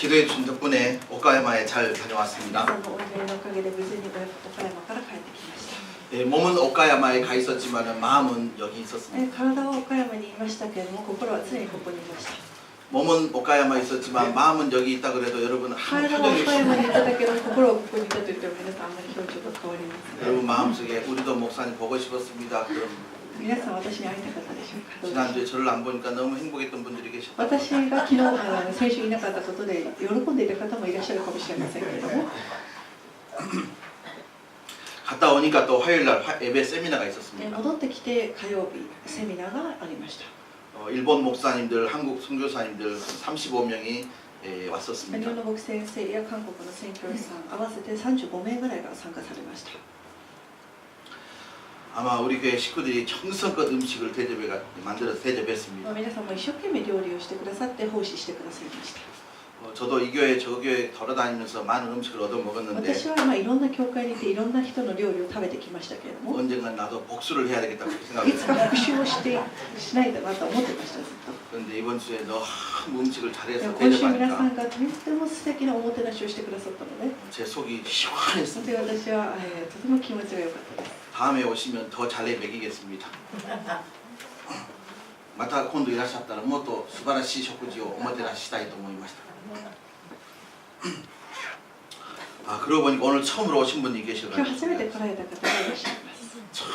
기도해 주신 덕분에 오카야마에 잘 다녀왔습니다. 皆さんのお祈りのおかげで無事に岡山から帰ってきました。 몸은 오카야마에 가 있었지만 마음은 여기 있었습니다. 体は岡山にいましたけれども、心は常にここにいました。 몸은 오카야마에 있었지만 마음은 여기 있다 그래도 여러분 한 体は 표정이 岡山にいただけど、心はここにいたと言っても皆さんあんまり表情が変わりません。 여러분 마음속에 우리도 목사님 보고 싶었습니다. 그럼 皆さん私に会いたかったでしょうか。どうでしょう。 지난주에 저를 안 보니까 너무 행복했던 분들이 계셨다. 私が昨日先週いなかったことで喜んでいた方もいらっしゃるかもしれませんけれども、 갔다 오니까 또 화요일날 예배 세미나가 있었습니다. 戻ってきて火曜日セミナーがありました。 일본 목사님들, 한국 선교사님들 35명이 日 왔었습니다. 本の牧先生や韓国の宣教師さん合わせて35名ぐらいが参加されました。 아마 우리 교회 식구들이 정성껏 음식을 만들어서 대접했습니다. 皆さんも一生懸命料理をしてくださって奉仕してくださいました。 저도 이 교회 저 교회 돌아다니면서 많은 음식을 얻어 먹었는데 私はいろんな教会にいていろんな人の料理を食べてきましたけれども、 언젠간 나도 복수를 해야 되겠다고 い 생각했어요. つか復讐をしないとなと思ってました。ずっと。 그런데 이번 주에 너무 음식을 で 잘해서 も今週皆さ 대접하니까 んがとっても素敵なおもてなしをしてくださったので、 제 속이 本当 시원했습니다. に私は、とても気持ちが良かったです。 다음에 오시면 더 잘해 먹이겠습니다. また今度いらっしゃったらもっと素晴らしい食事をおもてなししたいと思いました。 아, 그러고 보니까 오늘 처음으로 오신 분이 今日 계셔가지고 初めて来られた方がいらっしゃいます。 참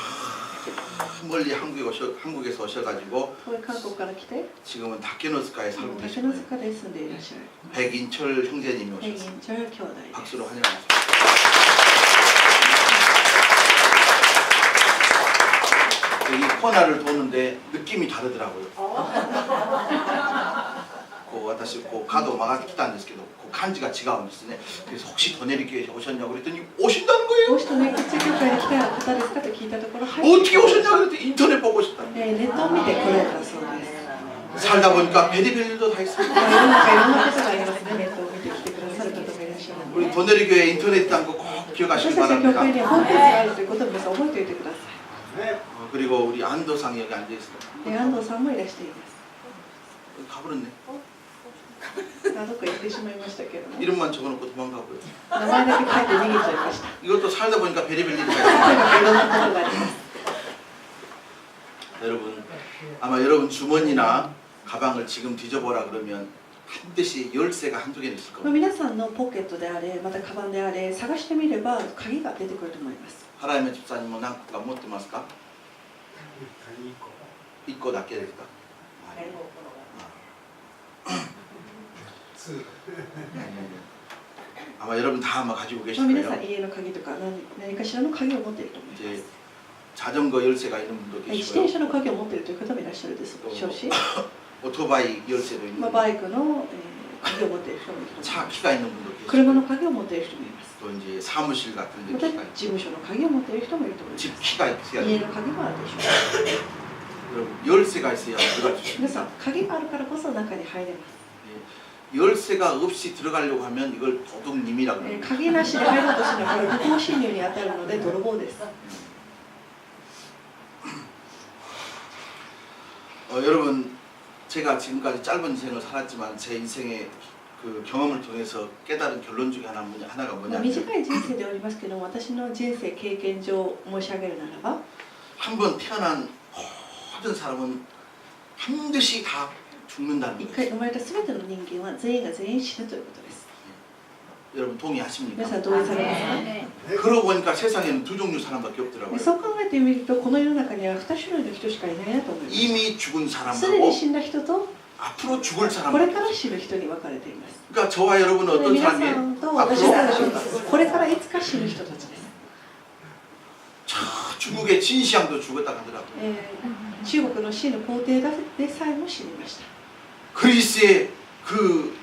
멀리 한국에서 오셔가지고 遠い韓国から来て、 지금은 다케노스카에 살고 竹 계신 の 거예요. 塚で住んでいらっしゃる 백인철 형제님이 ペギ 오셨어요. ンチョル兄弟です。 박수로 환영합니다. 이 코너를 도는데 느낌이 다르더라고요. 私가도 막아来たんですけど 感じが違うんですね. 그래서 혹시 도네리 교회에 오셨냐고 그랬더니 오신다는 も 거예요. しとね、こっち教会に来た方ですかと聞いたところ、はい、 어떻게 오셨냐고 그랬더니 인터넷 보고 오셨다. ネットを見て来られたそうです。 살다 보니까 베리벨 일도 다 있습니다. 世の中いろんなことがありますね。ネットを見てきてくださる方もいらっしゃるの 우리 で、 도네리 교회 인터넷 있다는 거 꼭 私 기억하시기 たちの教会 바랍니다. にはホームページがあるということを皆さん覚えておいてくださ 그리고 우리 안도상이 여기 앉아 있습니다. い。安藤さんもいらしています。 가버렸네. どこか行ってしまいましたけれども、 이름만 적어놓고 도망가고요. 名前だけ書いて逃げちゃいました。 이것도 살다 보니까 베리벨 일이 다 と 있습니다. にかくいろんなことがあります。 여러분 아마 여러분 주머니나 가방을 지금 뒤져보라 그러면 반드시 열쇠가 한두 개는 있을 겁니다. 皆さんのポケットであれ、またカバンであれ、探してみれば鍵が出てくると思います。 하나님의 집사님은何個か持ってますか? 1個だけですか? 아마 여러분 다 아마 가지고 계실 皆さ 거예요. ん家の鍵とか何かしらの鍵を持っていると思います。 이제 자전거 열쇠가 있는 분도 自 계시고요. 転車の鍵を持っているという方もいらっしゃるでしょうし、 오토바이 열쇠도 있는 バイクの鍵を持っている人もいると思います 차 키가 있는 분도 車 계시고 の鍵を持っている人もいます。 또 이제 사무실 같은 데 また 키가 事務所の鍵を持っている人もいると思いま 집 す。 키가 있어야 家 돼요. の鍵もあるでしょ 여러분 열쇠가 있어야 들어갈 수 う。皆 있습니다. さん、鍵があるからこそ中に入れます。 열쇠가 없이 들어가려고 하면 이걸 도둑님이라고 합니다. 鍵なしで入ろうとするのはこれ不法侵入に当たるので泥棒です。 여러분 제가 지금까지 짧은 인생을 살았지만 제 인생의 그 경험을 통해서 깨달은 결론 중에 하나가 短 뭐냐면 い人生ではありますけども、私の人生経験上申し上げるならば、 한 번 태어난 모든 사람은 반드시 다 죽는다는 一 거예요. 回生まれた全ての人間は全員が全員死ぬということです。 여러분 동의하십니까? 皆さん同意されますか？ 그러고 보니까 세상에는 두 종류 사람밖에 없더라고요. そう考えてみると、この世の中には2種類の人しかいないなと思います。 이미 죽은 すで 사람하고 に死んだ人と 앞으로 죽을 こ 사람. れから死ぬ人に分かれています。 그러니까 저와 여러분은 어떤 皆さ 사람이에요? んと私は 앞으로 これからいつか死ぬ人たちです。 저 중국의 진시황도 죽었다 하더라고요. 中国の死の皇帝でさえも死にました。 그리스의 그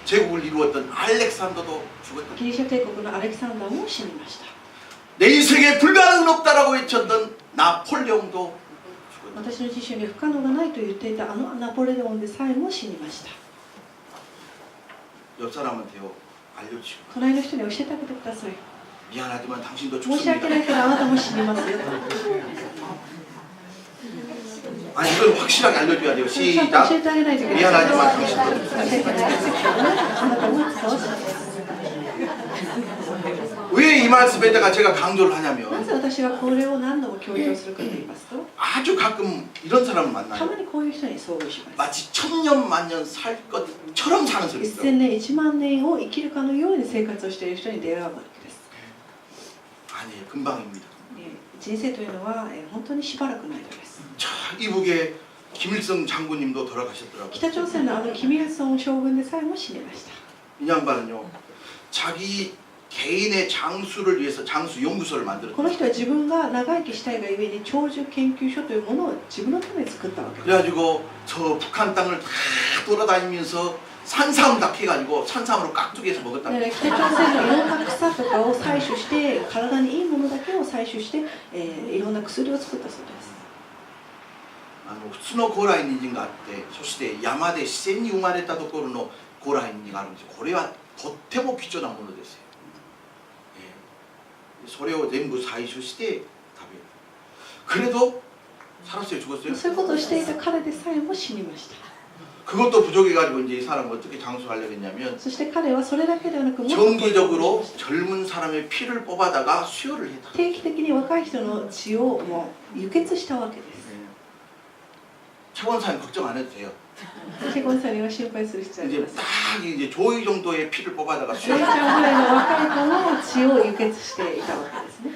제국을 이루었던 알렉산더도 죽었다. ギリシャ帝国のアレクサンダーも死にました。 내 인생에 불가능은 없다라고 외쳤던 나폴레옹도 죽었다. 私の自身に不可能がないと言っていたあのナポレオンでさえも死にました。 옆 사람한테요 알려주시고 隣の人に教えてあげてください。 미안하지만 당신도 申し訳 죽습니다. ないけどあなたも死にますよ。 아니 이걸 확실하게 알려줘야 돼요. ちゃんと教 시작. えてあげないといけない。 미안하지만 당신도 申し訳ないですけどね、あなたも이 말씀에다가 제가 강조를 なぜ 하냐면 私がこれを何度も強調するかと言いますと、 아주 가끔 이런 사람을 た 만나요. まにこういう人に遭遇します。 마치 천년 만년 살 것처럼 사는 소리 있어요. 1000年1万年を生きるかのように生活をしている人に出会うわけです。 아니에요. 금방입니다. 人生というのは本当にしばらくの間です。 자, 이북에 김일성 장군님도 돌아가셨더라고요. 北朝鮮のキム・イルソン将軍でさえも死にました。 이 양반은요, 자기 개인의 장수를 위해서 장수 연구소를 この 만들었어요. 人は自分が長生きしたいがゆえに長寿研究所というものを自分のために作ったわけです。 그래가지고 저 북한 땅을 다 돌아다니면서 산삼 닭 해가지고 산삼으로 깍두기해서 먹었다. 北朝鮮のいろんな草とかを採取して体にいいものだけを採取して、いろんな薬を作ったそうです。 普通の高麗人参があって、そして山で自然に生まれたところの高麗人参があるんですよ。これはとっても貴重なものですよ。それを全部採取して食べる。 그래도 살았어요, 죽었어요? そういうことをしていた彼でさえも死にました。 그것도 부족해가지고 이제 이 사람 어떻게 장수하려고 했냐면 そして彼はそれだけではなくもっと 정기적으로 젊은 사람의 피를 뽑아다가 수혈을 했다. 定期的に若い人の血をもう輸血したわけです。 최 원사님 걱정 안 해도 돼요. チェゴンさんには心配する必要あり 이제 ます。 딱 이제 조이 정도의 피를 뽑아다가 レイち 수혈을 ゃんぐらいの若い子の血を輸血していたわけですね。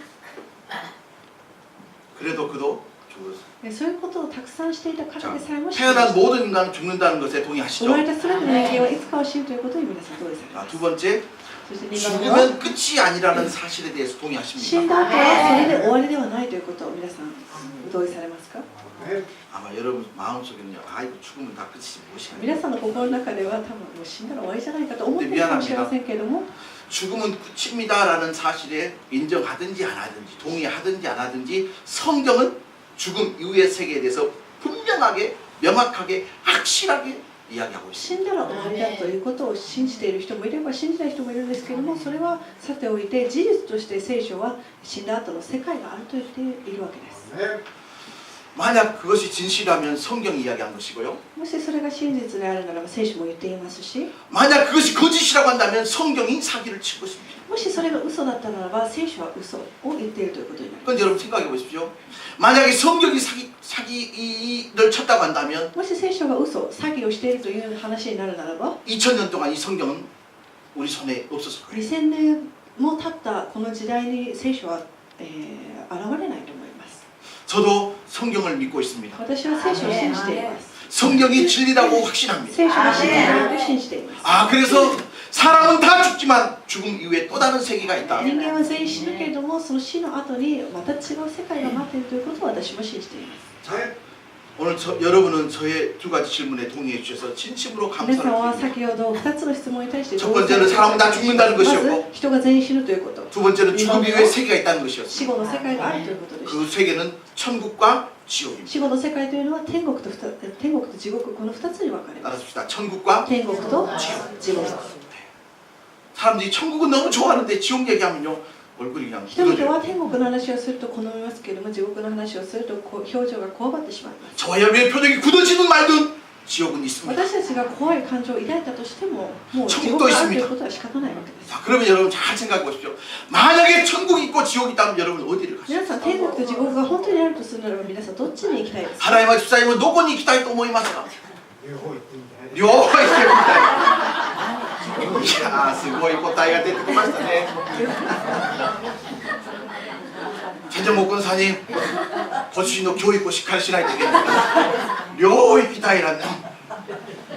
그래도 그도 죽었어요. そういうことをたくさんしていた彼 자, でさえも死にまし 태어난 た。 모든 인간은 죽는다는 것에 生 동의하시죠? まれたすべての人間はいつかは死ぬということに皆さん同意され 자, ます。 두 번째, そして2番目は 죽으면 끝이 아니라는 사실에 대해서 死ん 동의하십니까? だ後はそれで終わりではないということを皆さん同意されますか？ 아마 여러분 마음속에는요, 아이고 죽으면 다 끝이지 무엇이야. 皆さんの心の中では多分もう死んだら終わりじゃないかと思っているかもしれませんけれども、 죽음은 끝입니다라는 사실에 인정하든지 안 하든지 동의하든지 안 하든지 성경은 죽음 이후의 세계에 대해서 분명하게 명확하게 확실하게 이야기하고 死 있습니다. んだら終わりだということを信じている人もいれば信じない人もいるんですけれども、それはさておいて事実として聖書は死んだ後の世界があると言っているわけです。 만약 그것이 진실이라면 성경이 이야기한 것이고요. もしそれが真実であるならば聖書も言っていますし、 만약 그것이 거짓이라고 한다면 성경이 사기를 치고 있습니다. もしそれが嘘だったならば聖書は嘘を言っているということになります。 그건 여러분 생각해 보십시오. 만약에 성경이 사기를 쳤다고 한다면 もし聖書が嘘、詐欺をしているという話になるならば、 2000년 동안 이 성경은 우리 손에 없었을 거예요. 2000年も経ったこの時代に聖書は、現れないと思います。 저도 성경을 믿고 있습니다. 私は聖書を信じています。 성경이 진리라고 확신합니다. 聖書が真実だと信じています。 아, 그래서 사람은 다 죽지만 죽음 이후에 또 다른 세계가 있다. 人間は全員死ぬけれども、その死の後にまた違う世界が待っているということを私も信じています。 오늘 여러분은 저의 두 가지 질문에 동의해 주셔서 진심으로 皆さんは 감사를 드립니다. 先ほど2つの質問に対して 첫 번째는 사람은 다 죽는다는 まず 것이었고 人が全員死ぬということ、 두 번째는 죽음 이후에 세계가 있다는 死 것이었습니다. 後の世界があるということでした。 그 세계는 천국과 지옥입니다. 死後の世界というのは天国と地獄、この2つに分かれます。 따라합시다. 천국과 天国と地獄。 사람들이 천국은 너무 좋아하는데 지옥 얘기하면요 얼굴이 그냥 人々 굳어져요. は天国の話をすると好みますけれども、地獄の話をすると表情がこわばってしまいます。 저와 여러분의 표정이 굳어지든 말든 지옥은 있습니다. 私たちが怖い感情を抱いたとしても、もう地 천국도 獄があると 있습니다. いうことは仕方ないわけです。 자, 그러면 여러분 잘 생각해 보십시오. 만약에 천국이 있고 지옥이 있다면 여러분 어디를 가십니까? 皆さん、天国と地獄が本当にあるとするならば、皆さんどっちに行きたいですか？ 하나님의 집사님은 누구니行きたいと思いますか? 両方行ってみたい. 이야, すごい答えが出てきましたね. 최정목 권사님, 고추신도 교육고 식할 시나이 되겠습니다. 両行きたい라는.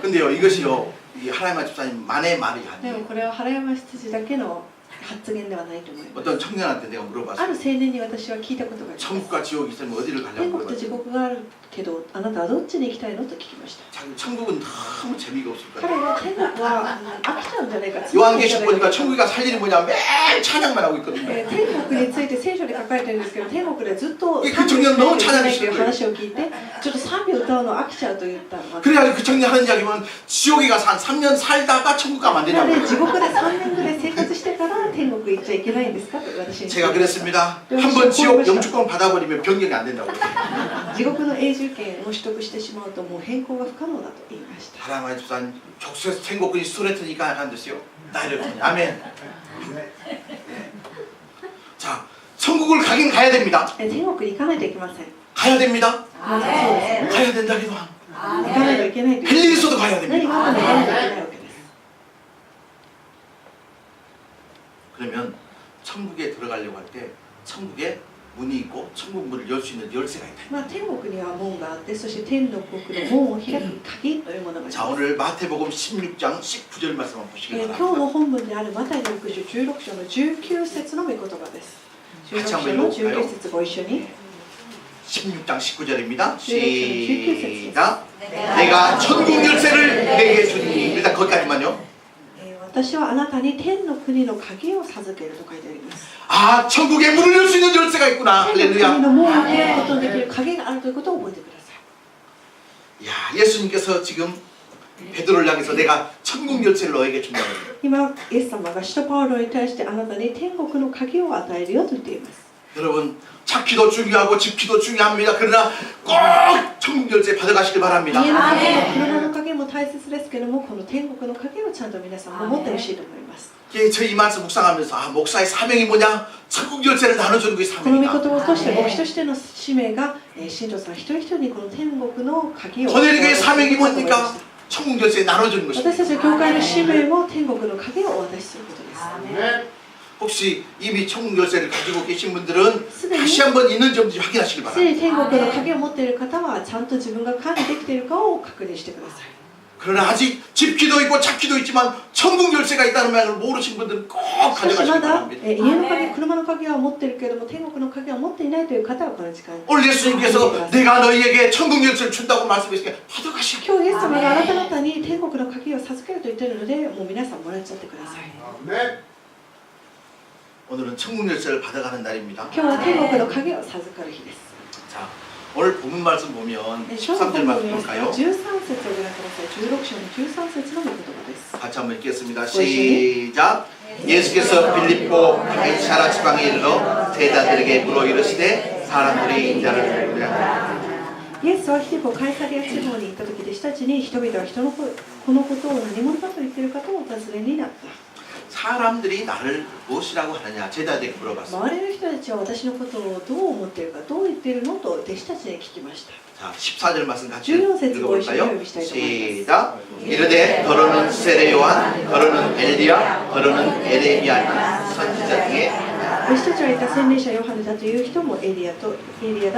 근데요, 이것이요, 이 하나님의 집사님 만의 말이 で 아니에요. もこれは原山羊だけの発言ではないと思います。 어떤 청년한테 내가 ある 물어봤어요. 青年に私は聞いたことがあります。 천국과 지옥이 있으면 어디를 天 가냐고 国と地 물어봤어요. 獄があるけど、あなたはどっちに行きたいのと聞きました。 자기 천국은 너무 재미가 없을 彼 거예요. は天国は飽きちゃうんじゃないか、 요한계시록 보니까 천국이 살 일이 뭐냐 매일 찬양만 하고 있거든요. 天国について聖書で書かれてるんですけど、天国でずっとえ口に너무 賛美し 찬양이 ないという話を聞いて、ちょっと賛美を歌うの飽きちゃうと言ったのは、 그래가지고 그 청년 하는 이야기면 지옥에 가서 한 3년 살다가 천국 가면 안 なの 되냐고 で地 그래요. 獄で3年ぐらい生活してから天国行っちゃいけないんですかと私に 제가 그랬습니다. 한 번 지옥 영주권 받아버리면 변경이 안 된다고 그래요. 地獄の永住権を取得してしまうともう変更が不可能だと言いました。 하나님의 집사님 족쇄 천국이 스트레이트니까 안 됐어요. 나이를 아멘. 천국을 가긴 가야 됩니다. 天国に行かないといけません。 가야 됩니다. そうですね。 가야 된다 기도. 行かないといけないという。 할 일이 있어도 가야 何 됩니다. があっても行かないといけないわけです。 그러면 천국에 들어가려고 할 때 천국에 문이 있고 천국 문을 열 수 있는 열쇠가 있다. まあ天国には門があって、そして天の国の門を開く鍵というものがあり 자 ます。 오늘 마태복음 16장 19절 말씀 한번 보시기 今日 바랍니다. の本文であるマタイの福音書16章の19節の御言葉です。16章 같이 の 한번 읽어볼까요? 19節ご一緒に。 16장 19절입니다. 19절. 시작. 내가 천국 열쇠를 내게 주니. 일단 거기까지만요. 私はあなたに天の国の鍵を授けると書いてあります。 아 천국의 문을 열 수 있는 열쇠가 있구나. 天の国 할렐루야. の門を開くことのできる鍵があるということを覚えてください。 야 예수님께서 지금 베드로를 향해서 내가 천국 열쇠를 너에게 준다고. 今、イエス様が使徒パウロに対してあなたに天国の鍵を与えるよと言っています。 여러분 찾기도 중요하고 집기도 중요합니다. 그러나 꼭 천국 열쇠 받아가시길 바랍니다. 家の鍵も車の鍵も大切ですけども、この天国の鍵をちゃんと皆さんも持ってほしいと思います。 예, 저이 말씀 묵상하면서 아 목사의 사명이 뭐냐? 천국 열쇠를 나눠주는 게 この御言 사명이다. 葉を通して牧師としての使命が、信徒さん一人一人にこの天国の鍵を 거네리교의 사명이 渡すこと 뭡니까? 천국 열쇠 나눠주는 私 것입니다. たちの教会の使命も天国の鍵をお渡しすることです。 혹시 이미 천국 열쇠를 가지고 계신 분들은 다시 한번 있는지 없는지 확인하시길 すでに 바랍니다. 天国の鍵を持っている方はちゃんと自分が管理できているかを確認してください。 그러나 아직 집기도 있고 찾기도 있지만 천국 열쇠가 있다는 말을 모르신 분들은 꼭 しかし 가져가시길 まだ 바랍니다. 家の鍵、車の鍵は持っているけれども天国の鍵は持っていないという方はこの時間に 오늘 예수님께서 내가 너희에게 천국 열쇠를 준다고 말씀하시니까 받아가시길. 今日イエス様があなた方に天国の鍵を授けると言っているので、もう皆さんもらっちゃってください。 오늘은 천국 열쇠를 받아가는 날입니다. 今日は天国の鍵を授かる日です。 자, 오늘 본문 말씀 보면 今日の 13절 本 말씀 文を 볼까요? 13節をご覧ください。16章の13節の御言葉です。 같이 한번 읽겠습니다. 시작. 예수께서 빌립보 가이사라 지방에 이르러 제자들에게 물어 이르시되 사람들이 인자를 누구냐. イエスはヒリポカイサリア地方に行った時、弟子たちに人々はこのことを何者だと言っているかとお尋ねになった。 사람들이 나를 무엇이라고 하느냐 제자들에게 물어봤습니다. 周りの人たちは私のことをどう思っているか、どう言っているのと弟子たちに聞きました。 자, 14절 말씀 같이 14節 읽어볼까요? 시작. 이르되 더러는 세례 요한, 더러는 엘리야, 더러는 에레미야 선지자 중에 弟子たちは言った洗礼者ヨハネだという人もエリアだ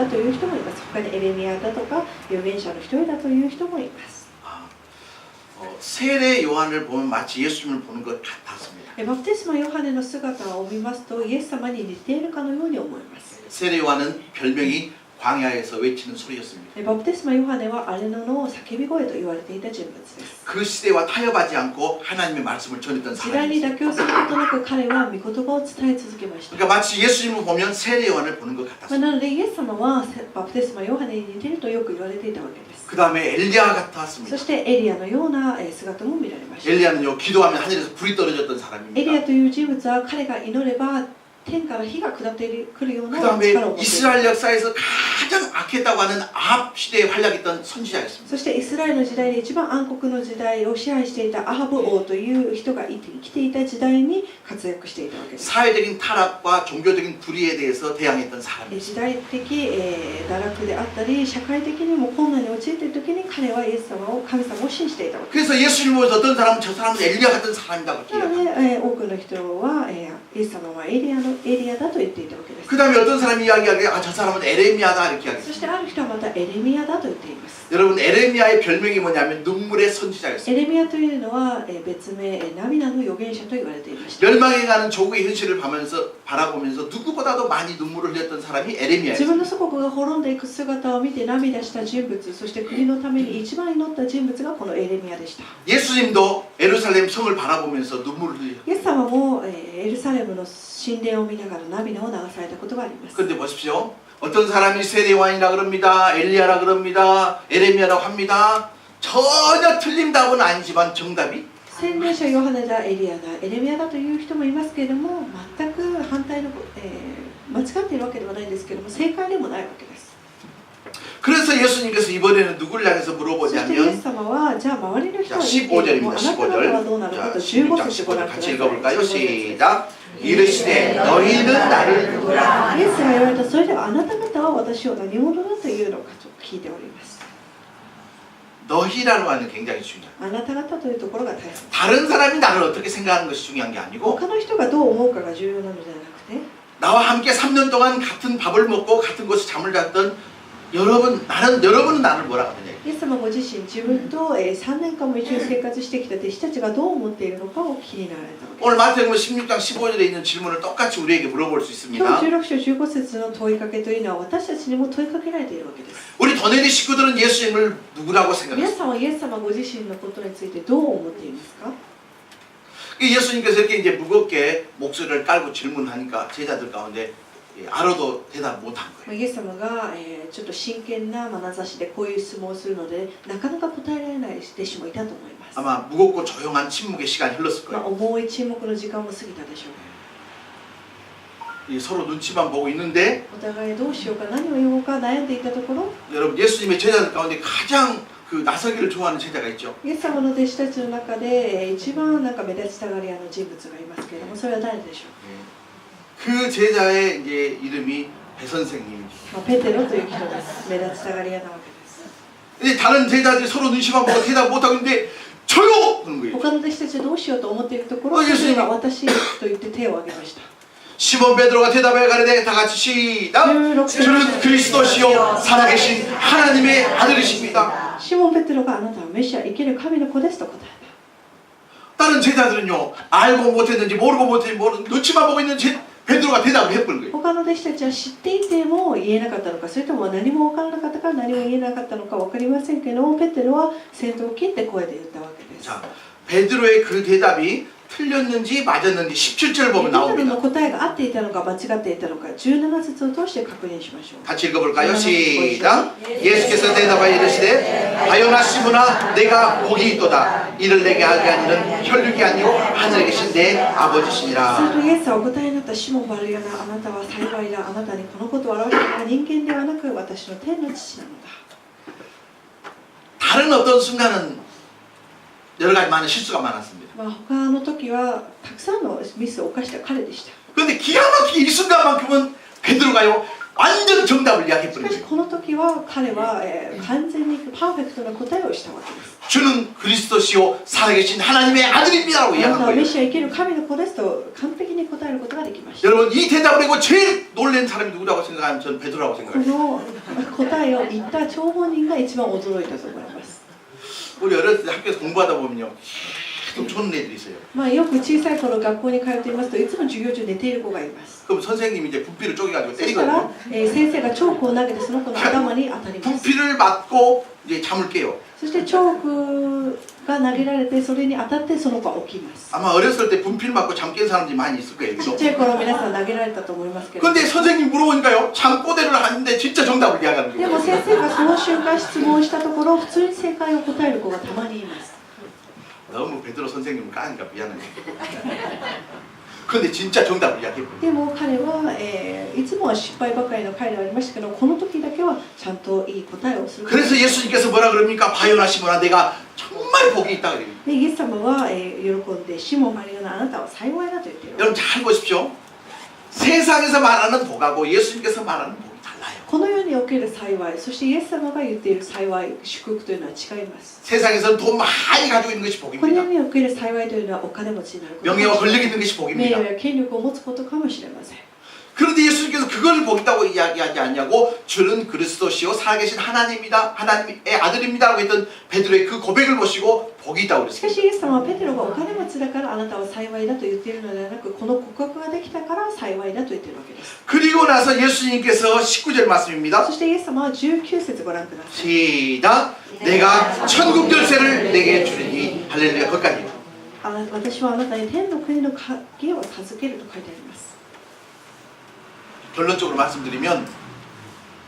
という人もいます。他にエレミヤだとか預言者の一人だという人もいます。 세례 요한을 보면 마치 예수님을 보는 것 같았습니다. バプテスマヨハネの姿を見ますとイエス様に似ているかのように思います。 세례 요한은 별명이 광야에서 외치는 소리였습니다. バプテスマヨハネはアレノの叫び声と言われていた人物です。 그 시대와 타협하지 않고 하나님의 말씀을 전했던 時代に 사람이었습니다. 妥協することなく彼は御言葉を伝え続けました。 그러니까 마치 예수님을 보면 세례 요한을 보는 것 な 같았습니다. のでイエス様はバプテスマヨハネに似ているとよく言われていたわけです。 그 다음에 엘리야 そ 같았습니다. してエリアのような姿も見られました。 엘리야는요 기도하면 하늘에서 불이 떨어졌던 エリア 사람입니다. という人物は彼が祈れば天から火が下ってくるよう 그 な 다음에 力を持っている。 이스라엘 역사에서 가장 악했다고 하는 아합 시대에 활약했던 선지자였습니다. そしてイスラエルの時代で一番暗黒の時代を支配していたアハブ王という人が生きていた時代に活躍していたわけです。 사회적인 타락과 종교적인 불의에 대해서 대항했던 사람입니다. 時代的、堕落であったり社会的にも困難に陥っている時に彼はイエス様を神様を信じていたわけです。 그래서 예수님을 보면서 어떤 사람은 저 사람은 엘리야 같은 사람이라고 なの 얘기합니다. で、多くの人は、イエス様はエリアだと言っていたわけです。 그 다음에 어떤 사람이 이야기하기에 아, 저 사람은 에레미야다 이렇게 そし 이야기했습니다. てある人はまたエレミヤだと言っています。 여러분 에레미야의 별명이 뭐냐면 눈물의 선지자였습니다. エレミヤというのは別名涙の預言者と言われていました。 멸망해가는 조국의 현실을 바라보면서 누구보다도 많이 눈물을 흘렸던 사람이 自 에레미야였습니다. 分の祖国が滅んでいく姿を見て涙した人物、そして国のために一番祈った人物がこのエレミヤでした。 예수님도 예루살렘 성을 바라보면서 눈물을 흘렸어요. イエス様もエルサレムの神殿を見ながら涙を流されたことがあります。 그런데 보십시오. 어떤 사람이 세례요한이라 그럽니다. 엘리야라 그럽니다. 에레미야라고 합니다. 전혀 틀린 답은 아니지만 정답이 洗礼者ヨハネだ、エリアだ、エレミヤだという人もいますけれども、全く反対の、間違っているわけではないんですけれども、正解でもないわけです。 그래서 예수님께서 이번에는 누구를 향해서 そしてイエス 물어보냐면 様は、じゃあ周りの人 자, は言っているけれども、 15절입니다. あなた方はどうなのか 15절. と 자, 15 16장 節ご覧 15절 くだ 같이 さい。 읽어볼까요? 15節です。 시작. 이르시되 너희는 나를 누구라. イエスが言われた、それではあなた方は私を何者だというのかと聞いております。 너희라는 말은 굉장히 중요해요. あなた方というところが大切。 다른 사람이 나를 어떻게 생각하는 것이 중요한 게 아니고 他の人がどう思うかが重要なのではなくて、 나와 함께 3년 동안 같은 밥을 먹고 같은 곳에 잠을 잤던 여러분은 나를 뭐라 하느냐. イエス様ご自身、自分と3年間も一緒に生活してきた弟子たちがどう思っているのかを気になられたわけです。 오늘 마태복음 16장 15절에 있는 질문을 똑같이 우리에게 물어볼 수 今 있습니다. 日16章15節の問いかけというのは私たちにも問いかけられているわけです。 우리 더네리 식구들은 예수님을 누구라고 皆 생각했어요? さんはイエス様ご自身のことについてどう思っていますか？ 예수님께서 이렇게 이제 무겁게 목소리를 깔고 질문하니까 제자들 가운데 알아도 대답 못한 거예요. イエス様がちょっと真剣な眼差しでこういう質問をするのでなかなか答えられない弟子もいたと思います。 아마 무겁고 조용한 침묵의 시간이 흘렀을 まあ、 거예요. 重い沈黙の時間も過ぎたでしょう。 서로 눈치만 보고 있는데 お互いどうしようか何を言おうか悩んでいたところ、 여러분 예수님의 제자들 가운데 가장 그 나서기를 좋아하는 제자가 있죠. イエス様の弟子たちの中で一番なんか目立ちたがり屋の人物がいますけれども、それは誰でしょう？ 그 제자의 이제 이름이 배 선생님이죠. まあ、ペテロという人です。目立ちたがり屋なわけです。 근데 다른 제자들이 서로 눈치만 보고 대답 못하고 있는데 저요! 그런 거예요. 他の弟子たちはどうしようと思っているところ、あイエスそれは私と言って手を挙げました。 시몬 베드로가 대답하여 가로되 다 같이 시작. 주는 그리스도시요 살아계신 하나님의 아들이십니다. シモン・ペテロがあなたはメシア生ける神の子ですと答え 다른 제자들은요 알고 못했는지 모르고 못했는지 모르는 눈치만 보고 있는 베드로가 대답을 해버린 た。 거예요. 他の弟子たちは知っていても言えなかったのか、それとも何も分からなかったから何も言えなかったのか分かりませんけども、ペテロは先頭を切って声で言ったわけです。 자, 베드로의 그 대답이 틀렸는지 맞았는지 17절 ペ 보면 テロの 나옵니다. 答えが合っていたのか間違っていたのか、17節を通して確認しましょう。 같이 읽어볼까요? 시작. 예수께서 대답하여 이르시되 바요나 시므나 내가 복이 있도다. 이를 내게 하게 하는 혈육이 아니요 하늘에 계신 내 する 아버지시니라. とイエスはお答えになったシモン・バルヨナ、あなたは幸いだ。あなたにこのことを表したのは人間ではなく私の天の父なのだ。 다른 어떤 순간은 여러 가지 많은 실수가 많았습니다. まあ、他の時はたくさんのミスを犯した彼でした。 그런데 기가 막히게 이 순간만큼은 베드로가요 완전 정답을 し 이야기해버린 かし 거예요. この時は彼は完全にパーフェクトな答えをしたわけです。 주는 그리스도시요 살아계신 하나님의 아들입니다라고 あなた 이야기한 は 거예요. メシア生ける神の子ですと完璧に答えることができました。 여러분 이 대답을 하고 제일 놀란 사람이 누구라고 생각하면 저는 베드로라고 こ 생각해요. の答えを言った張本人が一番驚いたと思います。 우리 어렸을 때 학교에서 공부하다 보면요 계속 좋은 애들이 있어요. まあ、よく小さい頃学校に通っていますといつも授業中寝ている子がいます。 그럼 선생님이 이제 분필을 쪼개가지고 そしたら 때리거든요. 先生がチョークを投げてその子の頭に当たります。 분필을 맞고 이제 잠을 깨요. そしてチョークが投げられてそれに当たってその子は起きます。 아마 어렸을 때 분필 맞고 잠 깬 사람들이 많이 있을 거예요. ちっ 그죠? ちゃい頃皆さん投げられたと思いますけど。 근데 선생님 물어보니까요 잠꼬대를 하는데 진짜 정답을 이야기하는 でも 거예요. 先生がその瞬間質問したところ普通に正解を答える子がたまにいます。 너무 베드로 선생님을 까니까 미안해요. 근데 진짜 정답을 이야기해버려요. でも彼は、いつもは失敗ばかりの彼ではありましたけど、この時だけはちゃんといい答えをする。 그래서 예수님께서 뭐라 그럽니까? 바요나 시몬아 내가 정말 복이 있다 그래요. でイエス様は、喜んでシモン・マリオナあなたは幸いだと言っている。 여러분 잘 보십시오. 세상에서 말하는 복하고 예수님께서 말하는 복이 달라요. この世における幸い、そしてイエス様が言っている幸い、祝福というのは違います。 세상에서는 돈 많이 가지고 있는 것이 この 복입니다. 世における幸いというのはお金持ちになることかも 명예와 しれない。 권력이 있는 것이 名 복입니다. 誉や権力を持つことかもしれません。 그런데 예수님께서 그걸 복이다고 이야기하지 않냐고 주는 그리스도시요 살아계신 하나님이다 하나님의 아들입니다라고 했던 베드로의 그 고백을 보시고 복이 있다고 しかし 그랬습니다. イエス様はペテロがお金持ちだからあなたは幸いだと言っているのではなく、この告白ができたから幸いだと言っているわけです。 그리고 나서 예수님께서 19절 말씀입니다. そしてイエス様は19節ご覧ください。 시작. 내가 천국 열쇠를 내게 주리니 할렐루야. 거기까지. 私はあなたに天の国の鍵を授けると書いてあります。 결론적으로 말씀드리면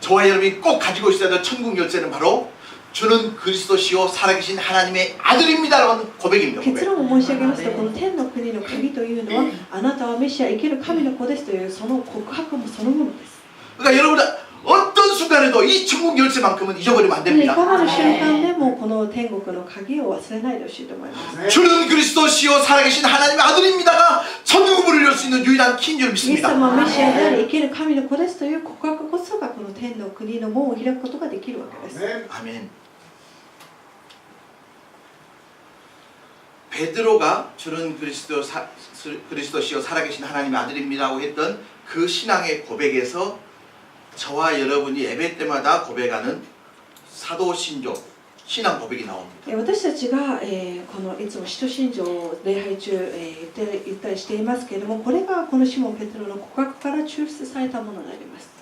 저와 여러분이 꼭 가지고 있어야 될 천국 열쇠는 바로 주는 그리스도시요 살아계신 하나님의 아들입니다라고 하는 고백입니다. 結 고백. 論を申し上げますと、この天の国の鍵というのはあなたはメシア生ける神の子ですというその告白もそのものです。 그러니까 여러분 어떤 순간에도 이 천국 열쇠만큼은 잊어버리면 안 い 됩니다. かなる瞬間でもこの天国の鍵を忘れないでほしいと思います。 주는 그리스도시요 살아계신 하나님의 아들입니다가 천국을 열수 있는 있는 유일한 kin 줄 イエス 믿습니다. 様はメシアであり生ける神の子ですという告白こそがこの天の国の門を開くことができるわけです。 아멘. 베드로가 주는 그리스도시요 살아계신 하나님의 아들입니다라고 했던 그 신앙의 고백에서 저와 여러분이 예배 때마다 고백하는 사도신조 신앙 고백이 나옵니다. 私たちが、このいつも使徒信条を礼拝中、言ったりしていますけれども、これがこのシモン・ペテロの告白から抽出されたものになります。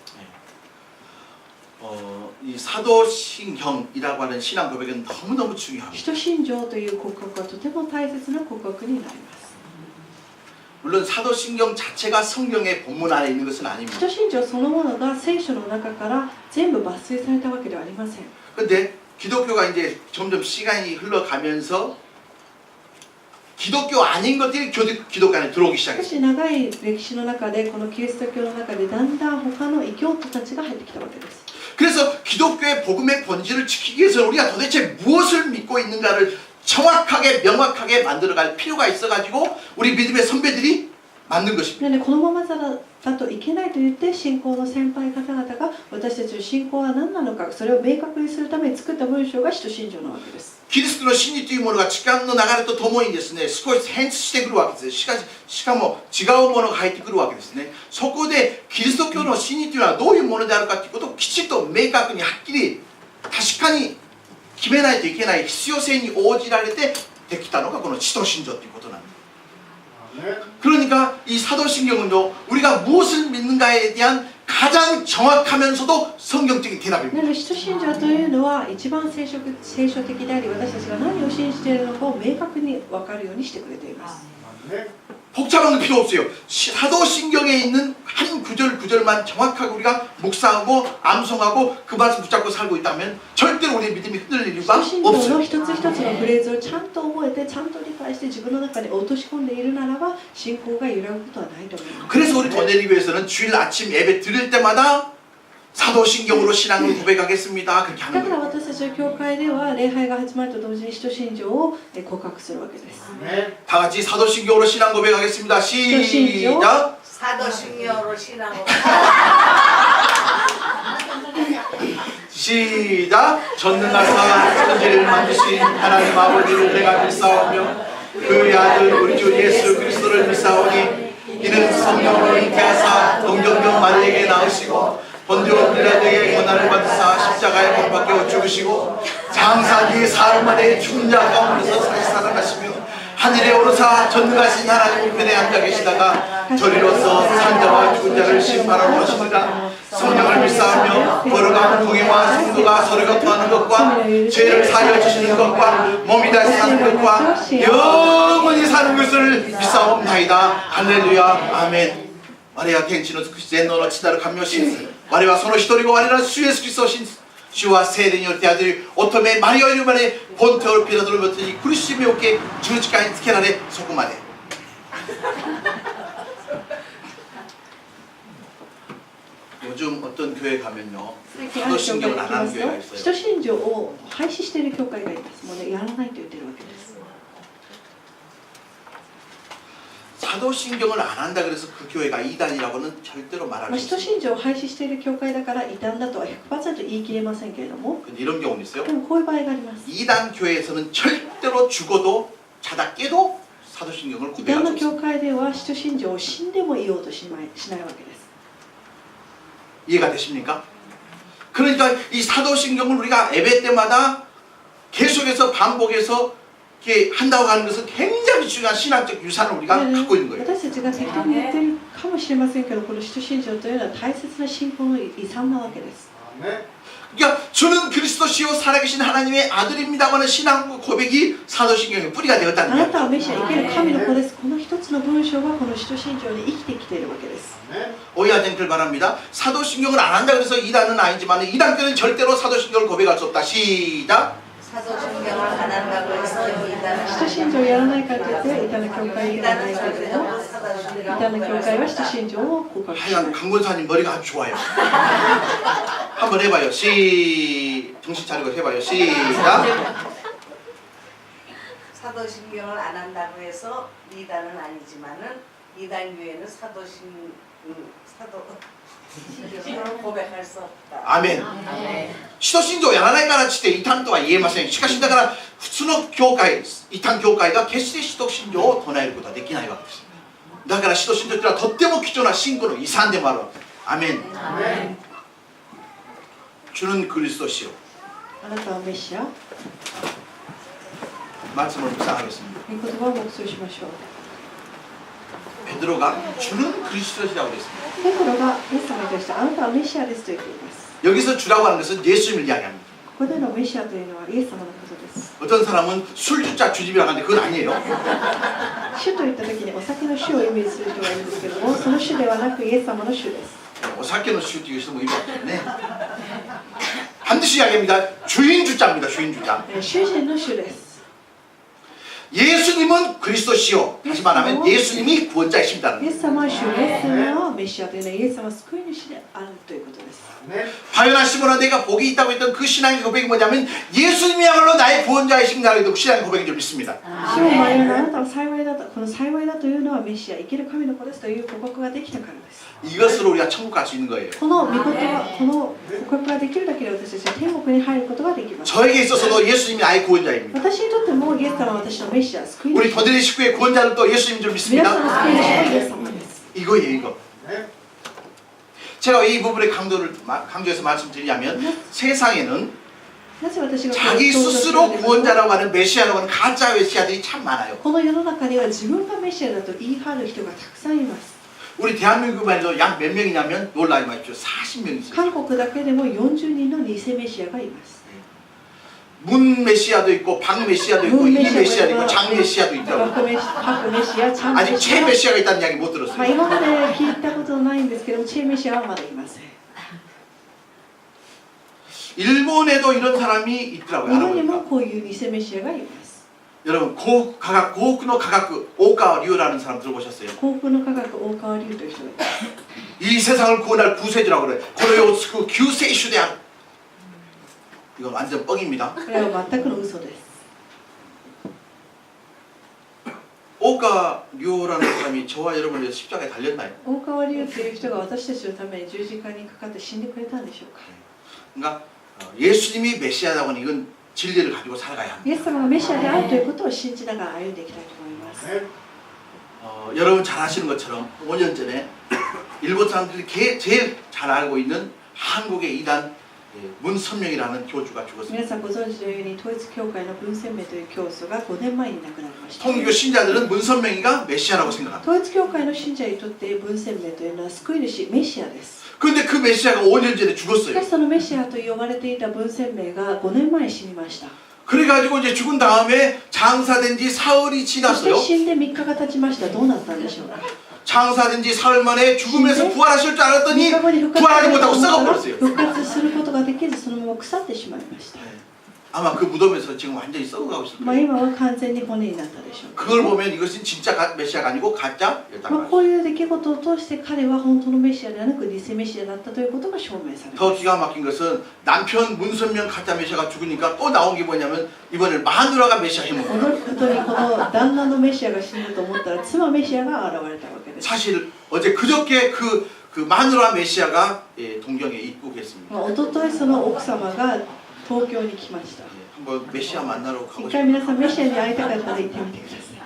이 사도신경이라고 하는 신앙 고백은 너무너무 중요합니다. 使徒信条という告白はとても大切な告白になります。 물론 사도신경 자체가 성경의 본문 안에 있는 것은 使 아닙니다. 徒信条そのものが聖書の中から全部抜粋されたわけではありません。 근데 기독교가 이제 점점 시간이 흘러가면서 기독교 아닌 것들이 기독교 안에 들어오기 しか 시작했어요. し長い歴史の中でこのキリスト教の中でだんだん他の異教徒たちが入ってきたわけです。 그래서 기독교의 복음의 본질을 지키기 위해서 우리가 도대체 무엇을 믿고 있는가를 정확하게 명확하게 만들어갈 필요가 있어가지고 우리 믿음의 선배들이 만든 것입니다. なのでこのままだといけないと言って信仰の先輩方々が私たちの信仰は何なのかそれを明確にするために作った文章が使徒信条なわけです。 기리스도의 신이というものが時間の流れとともにですね、少し変質してくるわけです。しかも違うものが入ってくるわけですね。そこでキリスト教の真理というのはどういうものであるかということをきちっと明確にはっきり確かに決めないといけない必要性に応じられてできたのがこの使徒信条ということなんです。 그러니까 이 사도신경은요 우리가 무엇을 믿는가에 대한 가장 정확하면서도 성경적인 な 대답입니다. ので使徒信条というのは一番聖書的であり私たちが何を信じているのかを明確に分かるようにしてくれています。 복잡한 거 필요 없어요. 사도신경에 있는 한 구절 구절만 정확하게 우리가 묵상하고 암송하고 그 말씀 붙잡고 살고 있다면 절대로 우리의 믿음이 흔들릴 使 이유가 徒信条の 없어요. 一つ一つのフレーズをちゃんと覚えてちゃんと理解して自分の中に落とし込んでいるならば信仰が揺らぐことはないと思います。 그래서 우리 더네리교에서는 주일 아침 예배 드릴 때마다 사도신경으로 신앙을 고백하겠습니다. 그렇게 だ 하는 から 거예요. 私たちの教会では礼拝が始まると同時に使徒信条を告白するわけです。 다 같이 사도신경으로 신앙 고백하겠습니다. 시작. 사도신경으로 신앙을 시작. 전능하사 천지를 만드신 하나님 아버지를 내가 믿사오며 그의 아들 우리 주 예수 그리스도를 믿사오니 이는 성령으로 잉태하사 동정녀 마리에게 낳으시고 본디오 빌라도에게 고난을 받으사 십자가에 못 박혀 죽으시고 장사 뒤에 사흘 만에 죽은 자 가운데서 다시 살아나시며 하늘에 오르사 전능하신 하나님 우편에 앉아 계시다가 저리로서 산자와 죽은 자를 심판하러 오시니라. 성령을 믿사하며 거룩한 공의와 성도가 서로 교통하는 것과 죄를 사하여 주시는 것과 몸이 다시 사는 것과 영원히 사는 것을 믿사옵나이다. 할렐루야. 아멘. 我は天地の尽くし全能の父なる神を信じ我はその一人子我ら主イエスキリストを信じ主は聖霊によってアデル乙女マリアを生まれポンテオルピラトのもとに苦しみを受け十字架につけられそこまで 요즘 어떤 교회 가면요 最近ある教会に 사도신경을 行 안 きま 하는 す 교회가 と使 있어요. 徒信条を廃止している教会がいます。もうねやらないと言ってるわけです。 사도신경을 안 한다 그래서 그 교회가 이단이라고는 절대로 말할 まあ、 수 使徒 없어요. 信条を廃止している教会だから異端だとは 100% 言い切れませんけれども 근데 이런 경우는 있어요. でもこういう場合があります。 이단 교회에서는 절대로 죽어도 자다 깨도 사도신경을 異端 고백할 の 수 教 없어요. 会では使徒信条を死んでも言おうとしないわけです。 이해가 되십니까? 그러니까 이 사도신경을 우리가 예배 때마다 계속해서 반복해서 이렇게 한다고 하는 것은 굉장히 중요한 신학적 유산을 우리가 갖고 있는 거예요. 私たちが適当に言ってるかもしれませんけど、この使徒信条というのは大切な信仰の遺産なわけです。 그러니까 주는 그리스도시요 살아계신 하나님의 아들입니다고 하는 신앙 고백이 사도신경의 뿌리가 あ 되었다는 な 거예요. たはメシア生ける神の子です。この一つの文章がこの使徒信条に生きてきているわけです。 오해하지 않길 바랍니다. 사도신경을 안 한다 그래서 이단은 아니지만 이단교는 절대로 사도신경을 고백할 수 없다. 시작. 사도신경을 안 한다고 해서 이단은 使徒信条をやらないからといって異端の教会ではないけれども、異端の教会は使徒信条を告白しな 하여간 い。 강권사님 머리가 아주 좋아요. 한번 해봐요. 정신 차리고 해봐요. 시작. 사도신경을 안 한다고 해서 이단은 아니지만은 이단교회는 사도 고백할 수 없다. アメン。使徒信条をやらないからって異端とは言えません。しかしだから普通の教会、異端教会が決して使徒信条を唱えることはできないわけです。だから使徒信条というのはとっても貴重な信仰の遺産でもあるわけです。アメン。 주는 그리스도시요. あなたはメシア。 말씀을 묵상하겠습니다. 御言葉を黙想しましょう。 베드로가 주는 그리스도시라고 그랬습니다. ペトロがイエス様に対してあなたはメシアですと言っています。 여기서 주라고 하는 것은 예수님을 이야기합니다. ここでのメシアというのはイエス様のことです。 어떤 사람은 술주자 주집이라고 하는데 그건 아니에요. 主と言った時にお酒の主をイメージする人がいるんですけども、その主ではなくイエス様の主です。 오사케의 주という人もいるわけですね. 반드시 이야기합니다. 주인 주자입니다. 주인 주자. 主人の主です。 예수님은 그리스도시요. 다시 말하면 예수님이 구원자이십니다. イエス様は主、イエス様はメシアというのはイエス様は救い主であるということです。 바요나 시모나 내가 복이 있다고 했던 그 신앙의 고백이 뭐냐면 예수님이야말로 나의 구원자이십니다. 그 신앙의 고백인 줄 믿습니다. 主を前のあなたは幸いだと、この幸いだというのはメシア、生きる神の子ですという告白ができたからです。 이것으로 우리가 천국 갈 수 있는 거예요. この御言葉、この告白ができるだけで私たちは天国に入ることができます。 저에게 있어서도 예수님이 나의 구원자입니다. 私にとってもイエス様は私のメシア、救い主。 우리 더드리 식구의 구원자들도 예수님인 줄 皆さんの 믿습니다. 救い主はイエス様です。 이거예요, 이거. 제가 이 부분에 강조해서 말씀드리냐면 세상에는 なぜ私が 자기 스스로 구원자라고 하는 메시아라고 하는 가짜 메시아들이 참 많아요. この世の中には自分がメシアだと言い張る人がたくさんいます。 우리 대한민국만 해도 약 몇 명이냐면 놀라지 마십시오. 40명 있어요. 韓国だけでも40人の偽メシアがいます。 문 메시아도 있고 박 메시아도 있고 이 메시아도 있고 장 메시아도 있다고. 白メシア、チャン 아직 メシ 최 ア。 메시아가 있다는 이야기 못 まあ 들었어요. 今まで聞いたことないんですけども、チェメシアはまだいません。 일본에도 이런 사람이 日 있더라고요. 本にも 알아보니까. こういう偽メシアがいます。 여러분 고혹의 가각 오카와 류라는 사람 들어보셨어요? 幸福の科学大川隆という人がいます。 이 세상을 구원할 구세주라고 그래. 고노요 그 규세슈 대학. 이건 완전 뻥입니다. これは全くの嘘です。 오카 류라는 사람이 저와 여러분을 위해서 십자가에 달렸나요? 大川隆という人が私たちのために十字架にかかって死んでくれたんでしょうか。 그러니까 예수님이 메시아라고 하는 이건 진리를 가지고 살아가야 합니다. イエス様がメシアであるということを信じながら歩んでいきたいと思います。 여러분 잘 아시는 것처럼 5년 전에 일본 사람들이 제일 잘 알고 있는 한국의 이단 문선명이라는 교주가 죽었습니다. 皆さんご存知のように統一教会の文鮮明という教祖が5年前に亡くなりました。 통일교 신자들은 문선명이가 메시아라고 생각합니다. 統一教会の信者にとって文鮮明というのは救い主メシアです。 그런데 그 메시아가 5년 전에 し 죽었어요. かしそのメシアと呼ばれていた文鮮明が5年前に死にました。 그래가지고 이제 죽은 다음에 장사된 지 사흘이 そして 지났어요. 死んで3日が経ちました。どうなったんでしょうか。 장사된 지 사흘 만에 죽음에서 부활하실 줄 3 알았더니 日後に復 부활하지 活 못하고 したと思ったら 썩어버렸어요. 復活することができずそのまま腐ってしまいました。 아마 그 무덤에서 지금 완전히 썩어가고 있을 まあ 거예요. 今は完全に骨になったでしょう。 그걸 보면 이것은 진짜 메시아가 아니고 가짜 まあ 였다. こういう出来事を通して彼は本当のメシアではなく偽メシアだったということが証明されま 더 す。 기가 막힌 것은 남편 문선명 가짜 메시아가 죽으니까 또 나온 게 뭐냐면 이번에 마누라가 메시아 해먹은 거예요. 驚くことにこの旦那のメシアが死ぬと思ったら妻メシアが現れたわけです。 사실 어제 그저께 그 마누라 메시아가 동경에 입국했습니다. まあ一昨日その奥様が東京に来ました。 한번 메시아 만나러 가고 一回 싶어요. 皆さんメシアに会いたかったら行ってみてください。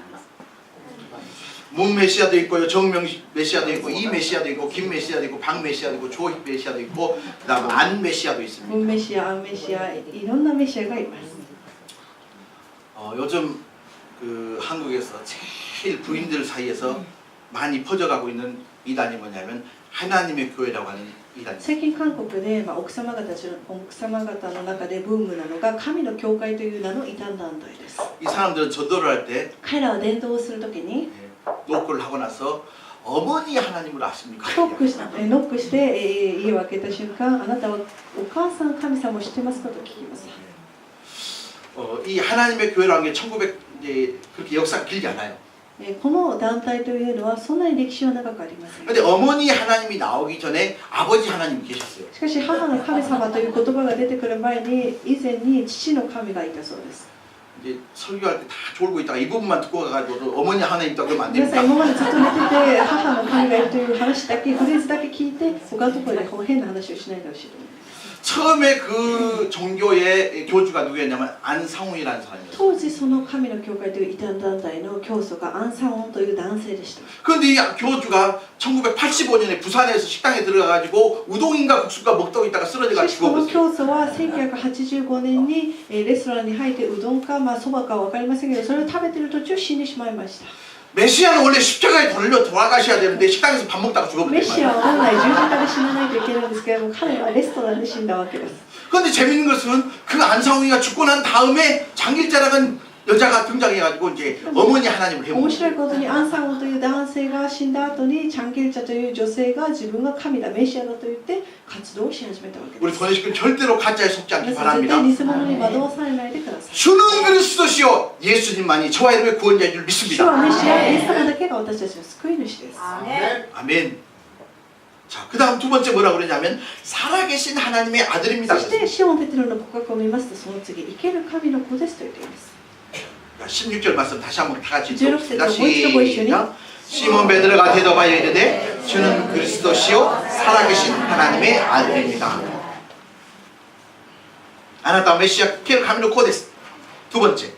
문 메시아도 있고요, 정명 메시아도 있고, 이 메시아도 있고, 김 메시아도 있고, 박 메시아도 있고, 조 메시아도 있고, 그다음 안 메시아도 있습니다. 文メシア、アンメシア、いろんなメシアがいます。 요즘 그 한국에서 제일 부인들 사이에서 많이 퍼져가고 있는 이단이 뭐냐면 하나님의 교회라고 하는 이단입니다. 最近韓国で、奥様方の中でブームなのが神の教会という名の異端団体です。 이 사람들은 전도를 할 때 彼らは伝道をするときに 노크를 하고 나서 어머니 하나님을 아십니까? ノックして家を開けた瞬間、あなたはお母さん神様を知ってますかと聞きます。 이 하나님의 교회라는 게 1900 이제 그렇게 역사가 길지 않아요. この団体というのはそんなに歴史は長くありません。 근데 어머니 하나님이 나오기 전에 아버지 하나님이 계셨어요. しかし母の神様という言葉が出てくる前に以前に父の神がいたそうです。 이제 설교할 때 다 졸고 있다가 이 부분만 듣고 가가지고 어머니 하나님 있다고 그러면 안 皆さん 됩니다. 今までずっと寝てて母の神がいるという話だけフレーズだけ聞いて他のところで変な話をしないでほしいと思います。 처음에 그 종교의 교주가 누구였냐면 안상훈이라는 사람이었어요. 当時その神の教会という異端団体の教祖がアン・サンオンという男性でした。 그런데 이 교주가 1985년에 부산에서 식당에 들어가가지고 우동인가 국수가 먹다 있다가 し 쓰러져가 かしこの 죽어버렸어요. 教祖は1985年にレストランに入ってうどんかそばか分かりませんけどそれを食べている途中死んでしまいました。 메시아는 원래 십자가에 돌아가셔야 되는데 식당에서 밥 먹다가 メ 죽어버렸어요. シアは本来十字架で死なないといけないんですけれども彼はレストランで死んだわけです。 그런데 재밌는 것은 그 안상훈이가 죽고 난 다음에 장길자라는 여자가 등장해가지고 이제 어머니 하나님을 面 해먹은 白いことにアン・サンオンという男性が死んだ後にチャンゲルチャという女性が自分が神だメシアだと言って活動をし始めたわけで 우리 す。 도네식은 절대로 가짜에 속지 않기 皆さん絶 바랍니다. 対偽物に惑わされないでください。 주는 그리스도시요 예수님만이 저와 여러분의 구원자인 줄 主 믿습니다. はメシア、イエス様だけが私たちの救い主です。 아멘. 아멘. 자, 그 다음 두 번째 뭐라고 그러냐면 살아계신 하나님의 아들입니다. そしてシモン・ペテロの告白を見ますとその次生ける神の子ですと言っています。 16절 말씀 다시 한번 다 같이 16 읽읍시다.節をもう一度ご一緒に。 시작. 시몬 베드로가 대답하여 이르되 주는 그리스도시요 살아계신 하나님의 아들입니다. 아나타 메시아 케르 카미노 코데스. 두 번째,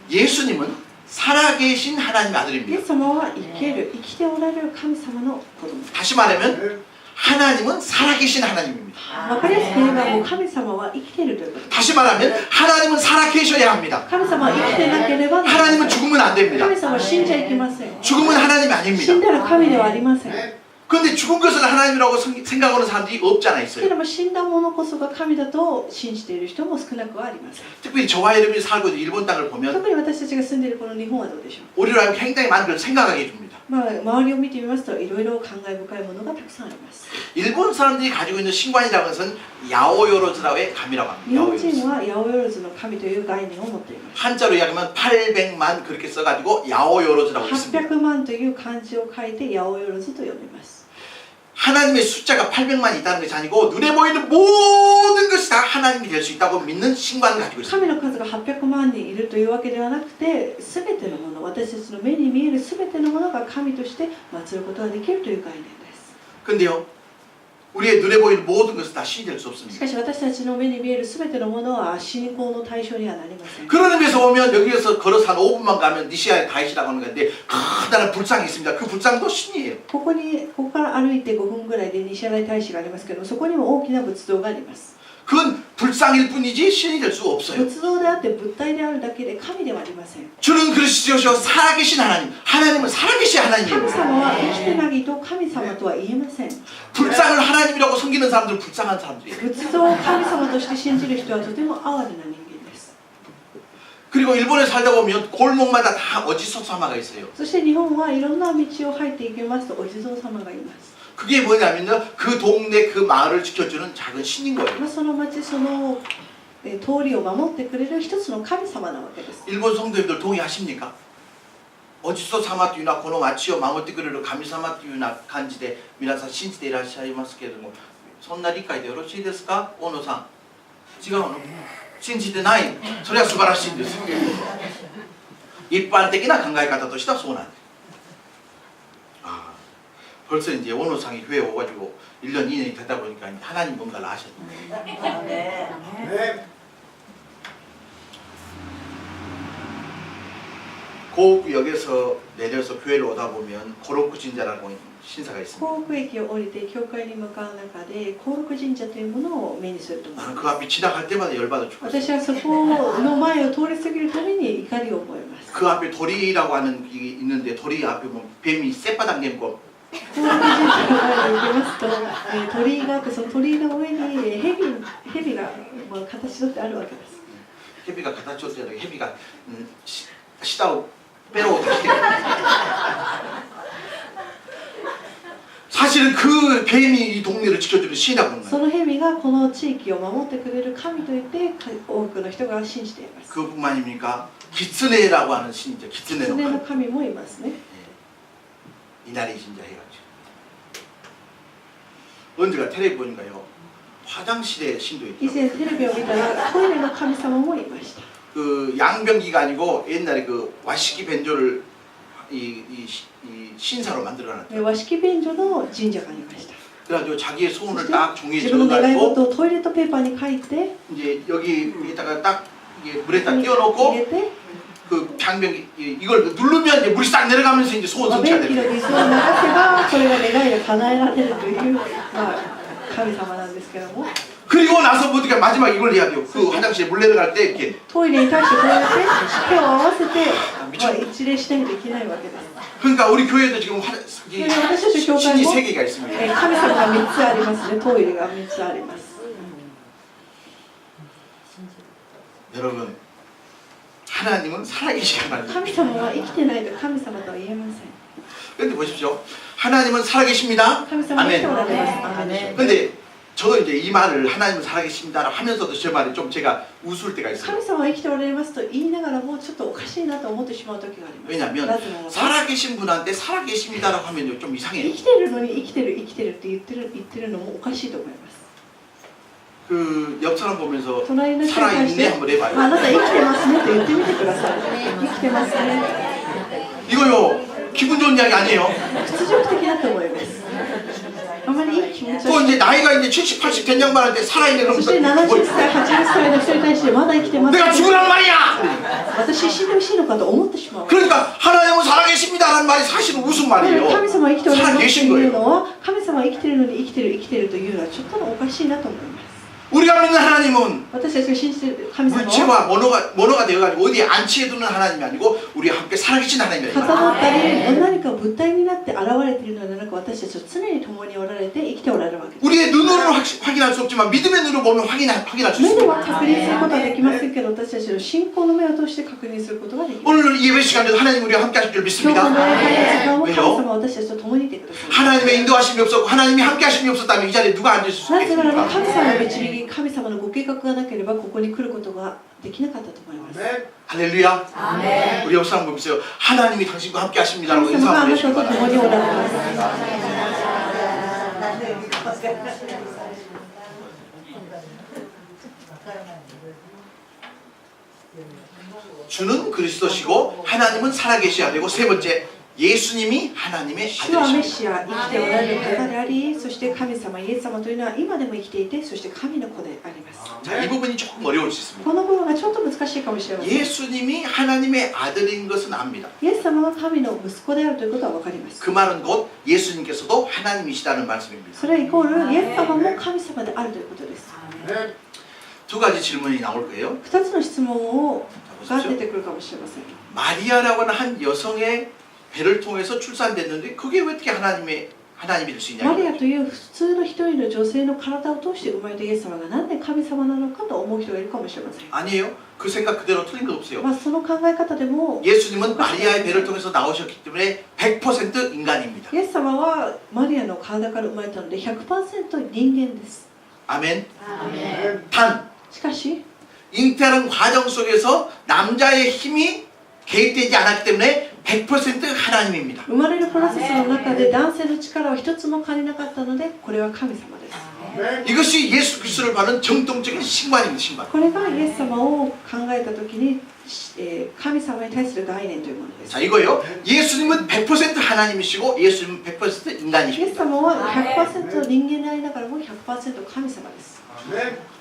예수님은 살아계신 하나님의 イエ 아들입니다. ス様は生ける、生きておられる神様の子供。 다시 말하면 하나님은 살아계신 하나님입니다. わかりやすく言えばもう神様は生きているということです。 다시 말하면 하나님은 살아계셔야 합니다. 神様は生きてなければなりません。 하나님은 죽으면 안 됩니다. 神様は死んじゃいけません。 죽으면 하나님이 死 아닙니다. んだら神ではありません。 그런데 죽은 것을 하나님이라고 생각하는 사람들이 없지 않아 け 있어요. れば死んだものこそが神だと信じている人も少なくはありません。 특별히 저와 여러분이 살고 있는 일본 땅을 보면 特に私たちが住んでいるこの日本はどうでしょう。 우리로 하여금 굉장히 많은 걸 생각하게 해줍니다. 周りを見てみますといろいろ感慨深いものがたくさんあります。 일본 사람들이 가지고 있는 신관이라는 것은 야오요로즈라의 감이라고 日 합니다. 本人 야오요로즈. は八百万の神という概念を持っています。 한자로 이야기하면 800만 그렇게 써가지고 야오요로즈라고 있습니다. 800万という漢字を書いて八百万と読みます。 하나님의 숫자가 800만이 있다는 것이 아니고 눈에 보이는 모든 것이 다 하나님이 될 수 있다고 믿는 신관을 가지고 있습니다. 神の数が800万人いるというわけではなくて、すべてのもの、私たちの目に見えるすべてのものが神として祀ることができるという概念です。 근데요, 우리의 눈에 보이는 모든 것은 다 신이 될 수 し 없습니다. かし私たちの目に見えるすべてのものは信仰の対象にはなりません。 그런 의미에서 보면 여기에서 걸어서 한 5분만 가면 니시아의 다윗이라고 하는 건데 커다란 불상이 있습니다. 그 불상도 신이에요. ここから歩いて5分ぐらいで西新井大使がありますけど、そこにも大きな仏像があります。 그건 불상일 뿐이지 신이 될 수 없어요. 仏像であって物体であるだけで神ではありません。 주는 그리스도시요 살아계신 하나님. 하나님은 살아계신 神 하나님이에요. 様は生きてないと神様とは言えません。 불상을 하나님이라고 섬기는 사람들은 불쌍한 사람들이에요. 仏像を神様として信じる人はとても哀れな人間です。 그리고 일본에 살다 보면 골목마다 다 어지소사마가 있어요. そして日本はいろんな道を入っていきますとお地蔵様がいます。 그게 뭐냐면요, 그 동네 그 마을을 지켜주는 작은 신인 거예요. その町その通りを守ってくれる一つの神様なわけです。 일본 성도님들 동의하십니까? 어지소사마というのはこの町を守ってくれる神様というような感じで皆さん信じていらっしゃいますけれども、そんな理解でよろしいですか？大野さん。違うの？信じてない。それは素晴らしいんです。一般的な考え方としてはそうなんです。 벌써 이제 원호상이 교회 오가지고 1년, 2년이 되다 보니까 하나님 뭔가를 아셨네. 네. 고역에서 내려서 교회를 오다 보면 고로쿠 진자라고 신사가 있습니다. 甲府駅を降りて教会に向かう中で甲六神社というものを目にすると思います。 나는 그 앞에 지나갈 때마다 열받아 죽었어요. 私はそこの前を通り過ぎるために怒りを覚えます。 그 앞에 도리라고 하는 게 있는데 도리 앞에 보면 뱀이 쌔바닥 내고 甲六神社の前に行きますと、鳥居があってその鳥居の上に蛇が形取ってあるわけです。 해비가 갖다 줬을 때 해비가 시다고 빼러오고 사실은 그 뱀이 이 동네를 지켜주는 신이라고 하는 そ 거예요. の蛇がこの地域を守ってくれる神といって多くの人が信じています。 그뿐만입니까? 기츠네라고 하는 신이죠. 狐 기츠네 の神もいますね。 이날이 진짜 해가지고 언제가 텔레비 보니까요 화장실에 신도 以 있더라고요. 前テレビを見たらトイレの神様もいました。그 양변기가 아니고 옛날에 그 와시키 벤조를 이 신사로 만들어놨다. 和式便所の神社がありました。 그래가지고 자기의 소원을 딱 종이에 自分の願い 적어가지고 事をトイレットペーパーに書いて 이제 여기에다가 딱 이게 물에다 入 띄워놓고 れて 그 장변기 이걸 누르면 이제 물이 싹 내려가면서 이제 소원 便 성취가 器の 되는 水を 거예요. 流せばそれが願いが叶えられるという、まあ、神様なんですけども 그리고 나서 어떻게 마지막 이걸 해야 돼요. 그 화장실에 물 내려갈 때 이렇게 トイレに対してこうやって手を合わせて、まあ、一礼しないといけないわけです。 그러니까 우리 교회도 지금 이 私たちの教会 신이 も 3개가 있습니다. 神様が3つありますね。トイレが3つあります。 여러분 하나님은 살아계신 하나님. 神様は生きてないと神様とは言えません。 근데 보십시오. 하나님은 살아계십니다. 神様は生きておら 아멘. れます。アーメン。 근데 저도 이제 이 말을 하나님은 살아계십니다 하면서도 제 말이 좀 제가 웃을 때가 있어요. 神様は生きておられますと言いながらもちょっとおかしいなと思ってしまう時があります。 왜냐하면 なぜならば 살아계신 분한테 살아계십니다라고 하면 좀 生 이상해요. きてるのに生きてるって言ってるのもおかしいと思います。 그 옆 사람 보면서 隣の人に対し 살아있네 て 한번 あ 해봐요. なた生きてますねと言ってみてください。生きてますね。 이거요 기분 좋은 이야기 아니에요. 屈辱的だと思います。あまりいい気持ち 또 は 이제 나이가 이제 70, 80 된 양반한테 살아있네 そして 그러면 70歳、80歳の人に対してまだ生きてます。 내가 죽으란 말이야. 私死んでほしいのかと思ってしまう。 그러니까 하나님은 살아계십니다라는 말이 사실은 웃음 神 말이에요. 様は生きておられますと 살아계신 いう 거예요. のは神様は生きてるのに生きてるというのはちょっとおかしいなと思います。 우리가 믿는 하나님은 私たちが信じている神様は 물체와 모노가 되어가지고 어디에 안치해두는 하나님이 아니고 우리와 함께 살아계신 하나님이에요. 固まったり何か物体になって現れているのではなく私たちと常に共におられて生きておられるわけです。 우리의 눈으로는 확인할 수 없지만 믿음의 눈으로 보면 확인할 수 目で 있습니다. は確認することはできませんけど私たちの信仰の目を通して確認することができます。 오늘 예배 시간에도 하나님 우리와 함께 하실 줄 今日 믿습니다. この礼拝の時間も 왜요? 神様は私たちと共にいてください。 하나님의 인도하심이 없었고 하나님이 함께 하심이 없었다면 이 자리에 누가 앉을 수 なぜならば 있겠습니까? 神様の導き、神様のご計画がなければここに来ることができなかったと思います。 할렐루야. 우리 옆 사람 보면서요. 하나님이 당신과 함께 하십니다라고 神様が 인사 あ 한번 なた 해주시기 と共に 바랍니다. おられます。 주는 그리스도시고 하나님은 살아계셔야 되고 세 번째 예수님이 하나님의 主はメ 아들이십니다. シア、生きておられる方であり、そして神様、イエス様というのは今でも生きていて、そして神の子であります。 자, 이 부분이 조금 어려울 수 있습니다. この部分がちょっと難しいかもしれません。 예수님이 하나님의 아들인 것은 압니다. イエス様が神の息子であるということは分かります。 그 말은 곧 예수님께서도 하나님이시다는 말씀입니다. それはイコール、イエス様も神様であるということです。 두 가지 질문이 나올 거예요. 2つの質問を 자, が出 보십시오. てくるかもしれません。 마리아라고 하는 한 여성의 배를 통해서 출산됐는데 그게 왜 어떻게 하나님이 될 수 マ 있냐? リアという普通の一人の女性の体を通して生まれたイエス様がなんで神様なのかと思う人がいるかもしれません。 아니에요. 그 생각 그대로 틀린 거 없어요. まあ、その考え方でも 예수님은 마리아의 배를 통해서 나오셨기 때문에 100% 인간입니다. イエス様はマリアの体から生まれたので 100% 人間です。 아멘. 단 しかし 잉태하는 과정 속에서 남자의 힘이 개입되지 않았기 때문에 100% 하나님입니다. 生まれるプロセスの中で男性の力は一つも借りなかったのでこれは神様です。 이것이 예수 그리스도를 받는 정통적인 신관입니다. 신관. これがイエス様を考えたときに、神様に対する概念というものです。 자 이거요. 예수님은 100% 하나님이시고 예수님은 100% イエス 인간이십니다. 様は 100% 人間でありながらも 100% 神様です。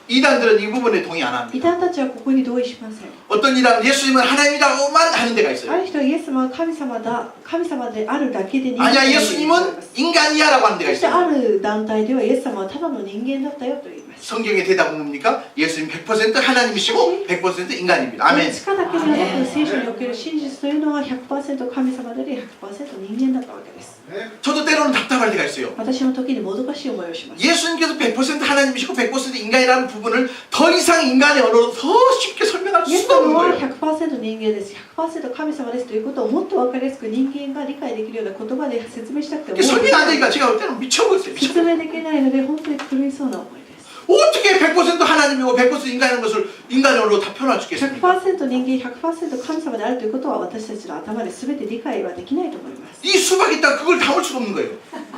이단들은 이 부분에 동의 안 異 합니다. 端たちはここに同意しません。 어떤 이단은 예수님은 하나님이라고만 하는 데가 あ 있어요. る人はイエス様は神様であるだけで人間 아니야 だと言い 예수님은 ます。 인간이야라고 하는 そ 데가 して 있어요. ある団体ではイエス様はただの人間だったよと言います。 성경의 대답은 뭡니까? 예수님 100% 하나님이시고 100% 인간입니다. 아멘. 地下だけではなく聖書における真実というのは 100% 神様であり 100% 人間だったわけです。 저도 때로는 답답할 때가 있어요. 私の時にもどかしい思いをします。 예수님께서 100% 하나님이시고 100% 인간이라는 부분을 더 이상 인간의 언어로 더 쉽게 설명할 イエス 수가 없는 様は 거예요. 100% 人間です。100% 神様ですということをもっと分かりやすく人間が理解できるような言葉で説明したくても 이게 설명 안 되니까 제가 볼 때는 미쳐버렸어요. 説明できないので本当に狂いそうな思いです。 어떻게 100% 하나님이고 100% 인간인 것을 인간의 언어로 다 표현할 수 있겠습니까? 100%人間 100% 神様であるということは私たちの頭で全て理解はできないと思います。 이 수박이 있다가 그걸 담을 수가 없는 거예요.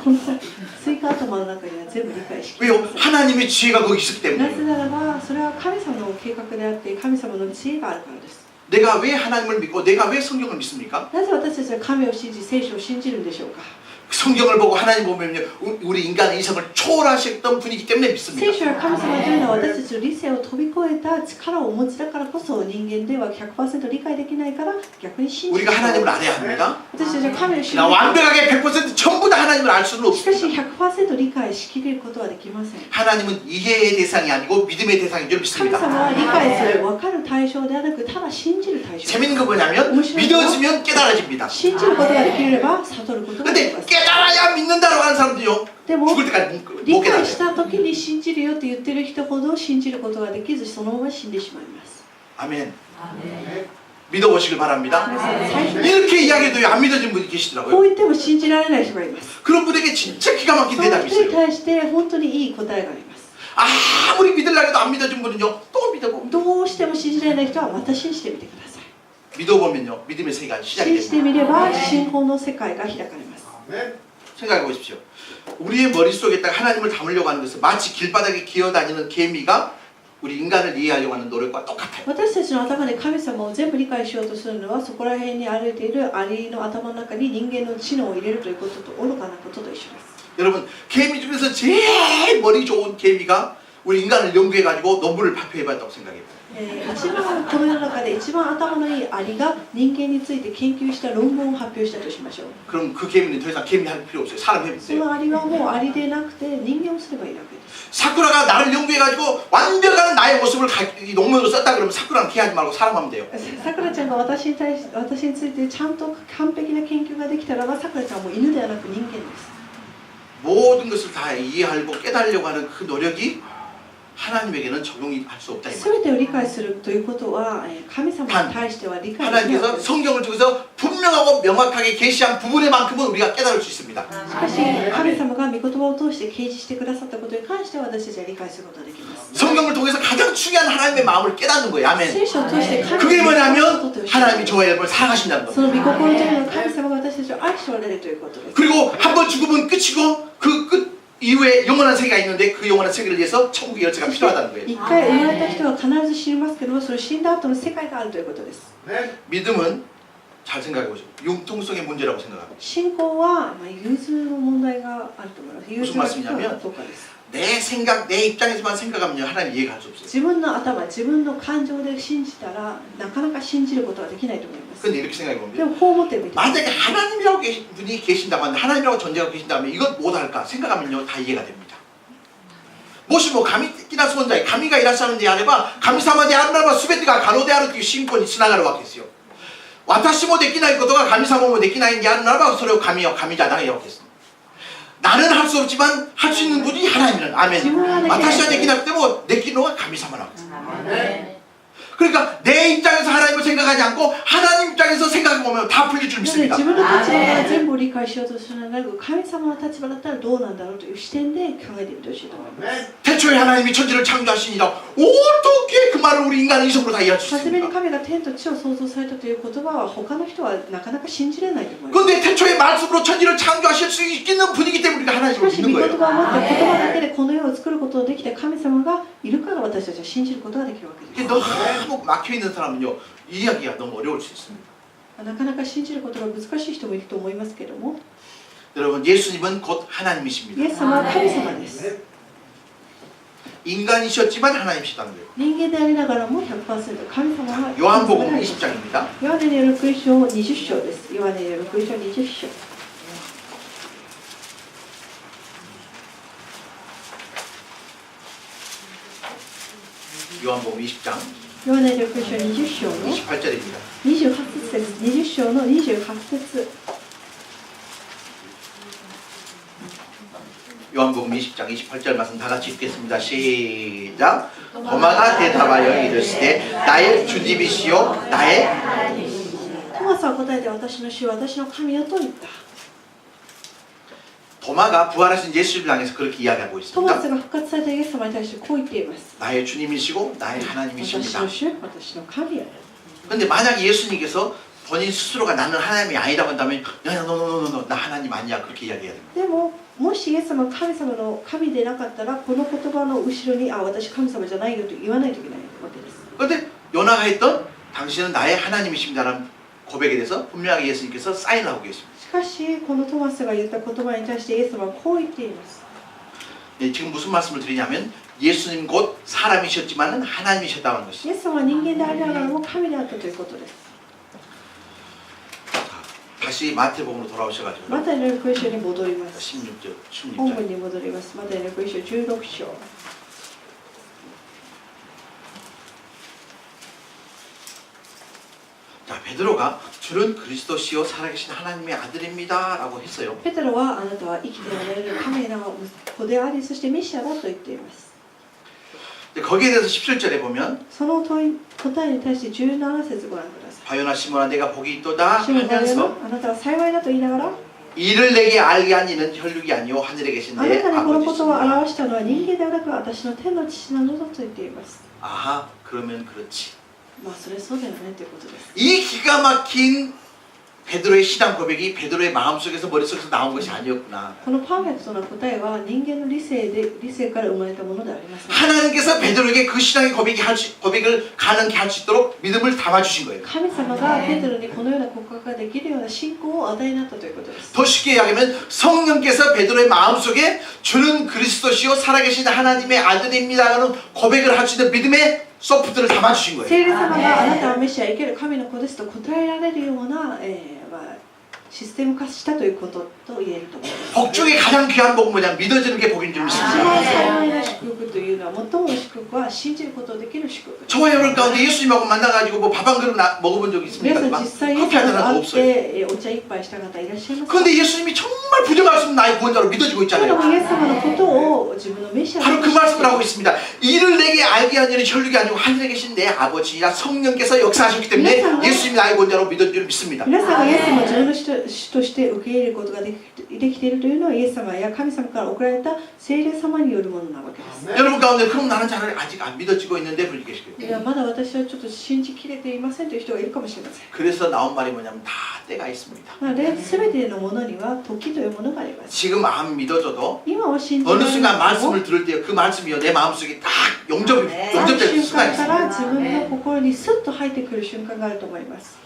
このスイカ頭の中には全部理解しきれ 왜요? ません。 하나님의 지혜가 거기 있었기 なぜ 때문에. ならばそれは神様の計画であって神様の知恵があるからです。 내가 왜 하나님을 믿고 내가 왜 성경을 믿습니까? なぜ私たちは神を信じ聖書を信じるんでしょうか。 성경을 보고 하나님 보면요 우리 인간의 이성을 초월하셨던 분이기 때문에 聖 믿습니다. 書や神様というのは私たちの理性を飛び越えた力をお持ちだからこそ人間では 100% 理解できないから逆に信じ 우리가 하나님을 알아야 합니다. 私たちは神を信じ 나 완벽하게 100% 전부 다 하나님을 알 수는 しかし 없습니다. 100% 理解しきれることはできません。 하나님은 이해의 대상이 아니고 믿음의 대상인 줄 神 믿습니다. 様は理解する分かる対象ではなくただ信じる対象。 재밌는 거 뭐냐면 믿어지면 깨달아집니다. 信じることができれば悟ることができ 근데 ます。 깨달아야 믿는다고 하는 사람들이요 でも 죽을 때까지 못 理解 깨달아요. した時に信じるよって言ってる人ほど信じることができずそのまま死んでしまいます。 아멘. 믿어보시길 바랍니다. 皆さん最初に 이렇게 이야기해도 안 믿어진 분이 こう 계시더라고요. 言っても信じられない人がいます。 그런 분에게 진짜 기가 막힌 その 대답이 人に 있어요. 対して本当にいい答えがあります。 아무리 믿으려고 해도 안 믿어진 분은요 또 믿어보고 どうしても信じられない人はまた信じてみてください。 믿어보면요 믿음의 세계가 시작이 信じて 됩니다. みれば信仰の世界が開かれます。 생각해 보십시오. 우리의 머릿속에다가 하나님을 담으려고 하는 것은 마치 길바닥에 기어다니는 개미가 우리 인간을 이해하려고 하는 노력과 똑같아요. 私たちの頭で神様を全部理解しようとするのはそこら辺に歩いているアリの頭の中に人間の知能を入れるということと愚かなことと一緒です。 여러분 개미 중에서 제일 머리 좋은 개미가 우리 인간을 연구해가지고 논문을 발표해봤다고 생각해봐요. 一番この世の中で一番頭のいいアリが人間について研究した論文を発表したとしましょう。 그럼 그 개미는 더 이상 개미 할 필요 없어요. 사람 해도 そ 돼요. のアリはもうアリでなくて人間をすればいいわけです。 사쿠라가 나를 연구해가지고 완벽한 나의 모습을 이 논문으로 썼다 그러면 사쿠라는 개하지 말고 사람 하면 돼요. さくらちゃんが私についてちゃんと完璧な研究ができたらばさくらちゃんはもう犬ではなく人間です。 모든 것을 다 이해하고 깨달으려고 하는 그 노력이 하나님에게는 적용이 할 수 없다 이 す 말이에요. べてを理解するということは神様に対しては理解できないわけ 하나님께서 です。 성경을 통해서 분명하고 명확하게 계시한 부분에만큼은 우리가 깨달을 수 있습니다. しかし神様が御言葉を通して掲示してくださったことに関しては私たちは理解することができます。 성경을 통해서 가장 중요한 하나님의 마음을 깨닫는 거예요. 아멘. 聖書を通して神 그게 様がこ 뭐냐면 とという 하나님이 저와 여러분을 사랑하신다는 その 겁니다. 御心というのは神様が私たちを愛しておられるということです。 그리고 한 번 죽으면 끝이고 그 끝 이후에 영원한 세계가 있는데 그 영원한 세계를 위해서 천국의 열쇠가 필요하다는 거예요. 一回生まれた人は必ず死にますけどもその死んだ後の世界があるということです。 믿음은 잘 생각해 보세요. 융통성의 문제라고 생각합니다. 信仰は融通の問題があると思います。融通が必要などうかです。 내 생각, 내 입장에서만 생각하면 하나님 이해가 할 수 없어요. 自分の頭、自分の感情で信じたらなかなか信じることはできないと思います。 근데 이렇게 생각해 で 보면 もこう思ってみてください。 만약에 하나님이라고 계신 분이 계신다고 하면 하나님이라고 존재하고 계신다면 이것 못할까 생각하면요 다 이해가 됩니다. もしも神的な存在、神がいらっしゃるんであれば神様であるならば全てが可能であるという信仰につながるわけですよ。私もできないことが神様もできないんであるならばそれを神は神じゃないわけです。 나는 할 수 없지만 할 수 있는 분이 하나님이라는 아멘. 私はできなくてもできるのは神様なんです。 그러니까 내 입장에서 하나님을 생각하지 않고 하나님 입장에서 생각해보면 다 풀릴 줄 なので 믿습니다. 自分の立場から全部を理解しようとするのではなく神様の立場だったらどうなんだろうという視点で考えてみてほしいと思います。 태초에 하나님이 천지를 창조하시니라 어떻게 그 말을 우리 인간은 이성으로 다 이해할 수 初めに 있습니까? 神が天と地を創造されたという言葉は他の人はなかなか信じれないと思います。 그런데 태초에 말씀으로 천지를 창조하실 수 있는 분이기 때문에 우리가 し 하나님을 かし御 믿는 言 거예요. 葉を持って言葉だけでこの世を作ることができた神様がいるから私たちは信じることができるわけで 이게 す。 너무 막혀있는 사람은요 이해하기가 너무 어려울 수 있습니다. なかなか信じることが難しい人もいると思いますけれども 여러분 예수님은 곧 イ 하나님이십니다. エス様は神様です。 인간이셨지만 하나님이시다는 거예요. 人間でありながらも 100% 神様は 요한복음 神様であります 20장입니다. ヨハネによる福音書20章です。ヨハネによる福音書20章。 요한복음 20장 ヨハネによる福音書20章の 28절입니다. 28節です。20章の28節。 요한복음 20장 28절 말씀 다 같이 읽겠습니다. 시작. 도마가 대답하여 이르시되 나의 주님이시요 나의 トマスは答えて私の主、私の神よと言った。 도마가 부활하신 예수를 향해서 그렇게 이야기하고 トマ 있습니다. スが復活されたイエス様に対してこう言っています。 나의 주님이시고 나의 私 하나님이십니다. の主、私の神よ。 그런데 만약 예수님께서 본인 스스로가 나는 하나님이 아니라고 한다면 야야너너너너 나 하나님 아니야 그렇게 이야기해야 됩니다. でも、もしイエス様が神様の神でなかったら、この言葉の後ろに、あ、私神様じゃないよと言わないといけないわけです。 그런데 요나가 했던 당신은 나의 하나님이십니다라는 고백에 대해서 분명하게 예수님께서 사인을 하고 계십니다. しかしこのトマスが言った言葉に対してイエス様はこう言っています。 예, 지금 무슨 말씀을 드리냐면 예수님 곧 사람이셨지만 하나님이셨다는 것이. イエス様は人間でありながらも神であったということです。 다시 마태복음으로 돌아오셔가지고 マタイの福音書に戻ります。 16절, 本 16절. 文に戻ります。マタイの福音書16章。 자, 베드로가 주는 그리스도시요 살아계신 하나님의 아들입니다라고 했어요. ペテロはあなたは生きておられる神の子であり、そしてメシアだと言っています。 근데 거기에 대해서 17절에 보면 その問い答えに対して17節ご覧ください。 바요나 시몬아 내가 복이 있도다 シモンが言う 하면서 のあなたは幸いだと言いながら、 이를 내게 알게 한 이는 혈육이 아니요 하늘에 계신 あな 내 たにこのことを 아버지시니라. 表したのは人間ではなく私の天の父なのだと言っています。 아하 그러면 그렇지. まあそれそうだよねということです。 이 기가 막힌 베드로의 신앙 고백이 베드로의 마음속에서 머릿속에서 나온 것이 아니었구나. このパーフェクトな答えは人間の理性から生まれたものではありません。 하나님께서 베드로에게 그 신앙의 고백을 가능케 할 수 있도록 믿음을 담아주신 거예요. 神様がペテロにこのような告白ができるような信仰を与えになったということです。 더 쉽게 이야기하면 성령께서 베드로의 마음속에 주는 그리스도시요 살아계신 하나님의 아들입니다라는 고백을 할 수 있는 믿음의 소프트를 담아주신 거예요. 聖霊様があなたはメシア生ける神の子ですと答えられるような、システム化したということと言えると思います。 복 중에 가장 귀한 복은 뭐냐면 믿어지는 게 복인 줄 一 믿습니다. 番幸いな祝福というのは最もの祝福は信じることができる祝福です。 저와 여러분 가운데 예수님하고 만나가지고 뭐 밥 한 그릇 먹어본 적 皆 있습니까? さん実際イエ 커피 ス 한 様と 잔도 会っ 없어요. てお茶一杯した方いらっしゃいますか？ 그런데 예수님이 정말 부정하시면 나의 구원자로 믿어지고 けれど 있잖아요. もイエス様のことを自分のメシア 바로 と 그 して 말씀을 하고 있습니다. 이를 내게 알게 하는 이는 혈육이 아니고 하늘에 계신 내 아버지야 성령께서 역사하셨기 때문에 예수님이 나의 구원자로 믿어줄 줄 믿습니다. 皆さんがイエス様を自分の主として受け入れることができているというのはイエス様や神様から送られた聖霊様によるものなわけです。 여러분 가운데 그럼 나는 잘 아직 안 믿어지고 있는데 분이 계시고요. いやまだ私はちょっと信じきれていませんという人がいるかもしれません。 그래서 나온 말이 뭐냐면 다 때가 있습니다. なので全てのものには時というものがあります。 지금 안 믿어져도 今は信じら 어느 れ 순간 ない 말씀을 들을 때 그 말씀이요 내 마음속에 딱 용접될 瞬 수가 間か 있습니다. ら自分の心にスッと入ってくる瞬間があると思います。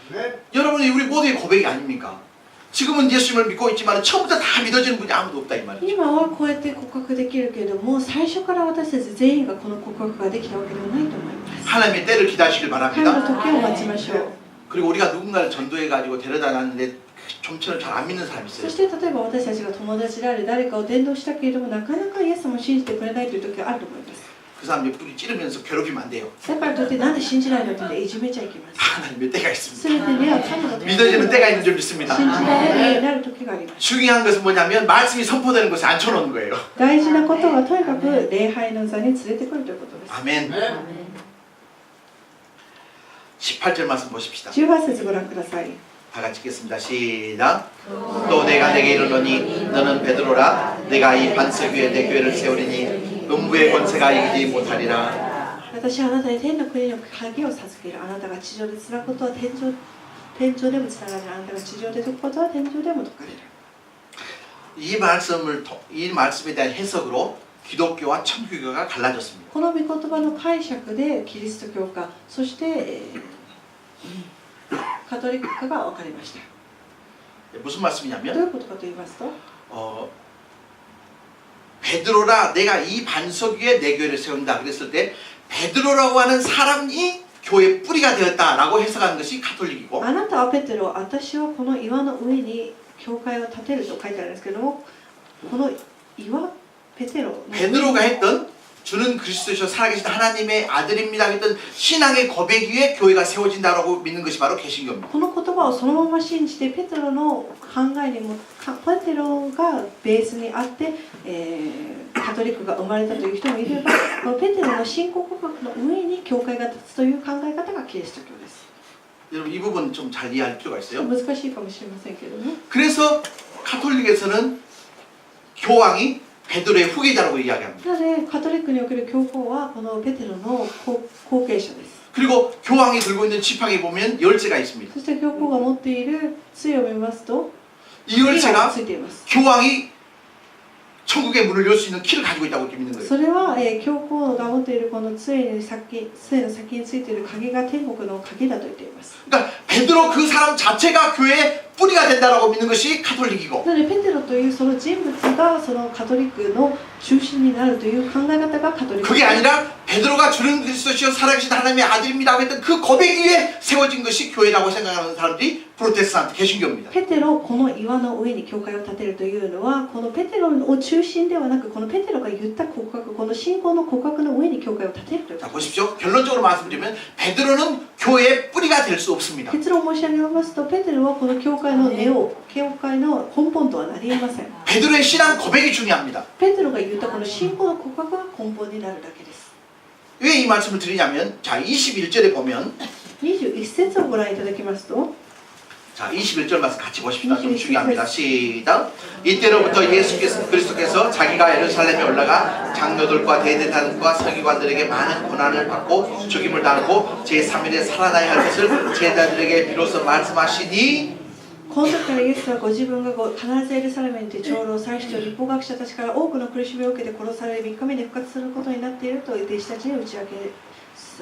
여러분이 우리 모두의 고백이 아닙니까? 지금은 예수님을 믿고 있지만 처음부터 다 믿어지는 분이 아무도 없다 이 말이죠. 今はこうやって告白できるけれども最初から私たち全員がこの告白ができたわけではないと思います。 하나님의 때를 기다리시길 神の 바랍니다. 時を待ちましょう。 그리고 우리가 누군가를 전도해가지고 데려다 놨는데 좀처럼 잘 안 믿는 사람이 そ 있어요. して例えば私たちが友達である誰かを伝道したけれどもなかなかイエス様を信じてくれないという時があると思います。 그 사람 옆구리 찌르면서 괴롭히면 안 돼요. だからといってなんで信じないのっていじめちゃいけません。 하나님의 때가 있습니다. 全てには神の時 믿어지는 때가 있는 줄 믿습니다. 信じられるようになる時があります。 중요한 것은 뭐냐면 말씀이 선포되는 곳에 앉혀놓는 거예요. 大事なことはとにかく礼拝の座に連れてくるということです。 아멘. 18절 말씀 보십시다. 18節ご覧ください。 다 같이 읽겠습니다. 시작. 또 내가 내게 이르노니 너는 베드로라 내가 이 반석 위에 내 교회를 세우리니 음부의 권세가 이기지 못하리라. 私はあなたに天の国の鍵を授ける。あなたが地上でつなぐことは天上でもつながる。あなたが地上で解くことは天上でも解かれる。 이 말씀에 대한 해석으로 기독교와 천주교가 갈라졌습니다. この御言葉の解釈でキリスト教化、そして、カトリック化が分かりました。 무슨 どう 말씀이냐면 いうことかと言いますと、 베드로라 내가 이 반석 위에 내 교회를 세운다 그랬을 때 베드로라고 하는 사람이 교회 뿌리가 되었다라고 해석하는 것이 가톨릭이고 あなたはペテロ、私はこの岩の上に教会を建てると書いてあるんですけども、この岩、ペテロの上に 베드로가 했던 주는 그리스도시요 살아계신 하나님의 아들입니다 했던 신앙의 고백 위에 교회가 세워진다라고 믿는 것이 바로 개신교입니다. この言葉をそのまま信じてペテロの考えにもペテロがベースにあって、カトリックが生まれたという人もいればこのペテロの信仰告白の上に教会が立つという考え方がキリスト教です。 여러분 이 부분 좀 잘 이해할 필요가 있어요. 難しいかもしれませんけれども 그래서 가톨릭에서는 교황이 베드로의 후계자라고 이야기합니다. なのでカトリックにおける教皇はこのペテロの後継者です。 그리고 교황이 들고 있는 지팡이 보면 열쇠가 있습니다. そして教皇が持っている杖を見ますと 이 열쇠가 ついています。 교황이 천국의 문을 열 수 있는 키를 가지고 있다고 이렇게 믿는 거예요. それは、教皇が持っているこの杖の先についている鍵が天国の鍵だと言っています。 그러니까 베드로 그 사람 자체가 교회의 뿌리가 된다라고 믿는 것이 카톨릭이고 なのでペテロというその人物がそのカトリックの中心になるという考え方がカトリック。 그게 아니라 베드로가 주는 그리스도시요 살아계신 하나님의 아들입니다고 했던 그 고백 위에 세워진 것이 교회라고 생각하는 사람들이 프로테스탄트 개신교입니다. ペテロこの岩の上に教会を建てるというのはこのペテロを中心ではなくこのペテロが言った告白この信仰の告白の上に教会を建てるというこ 자 と。 보십시오. 결론적으로 말씀드리면 베드로는 교회의 뿌리가 될 수 없습니다. 結論を申し上げますとペテロはこの教会の根を教会の根本とはなり得ません。 베드로의 신앙 고백이 중요합니다. ペテロが言ったこの信仰の告白が根本になるだけです。 왜 이 말씀을 드리냐면 자 21절에 보면 21節をご覧いただきますと 자 21절 말씀 같이 보십시다. 좀 중요합니다. 시작. 이때로부터 그리스도께서 자기가 예루살렘에 올라가 장로들과 대대장과 서기관들에게 많은 고난을 받고 죽임을 당하고 제3일에 살아나야 할 것을 제자들에게 비로소 말씀하시니 この時からイエスはご自分が必ずエルサレムにて長老、祭司長、立法学者たちから多くの苦しみを受けて殺され3日目に復活することになっていると弟子たちに打ち明け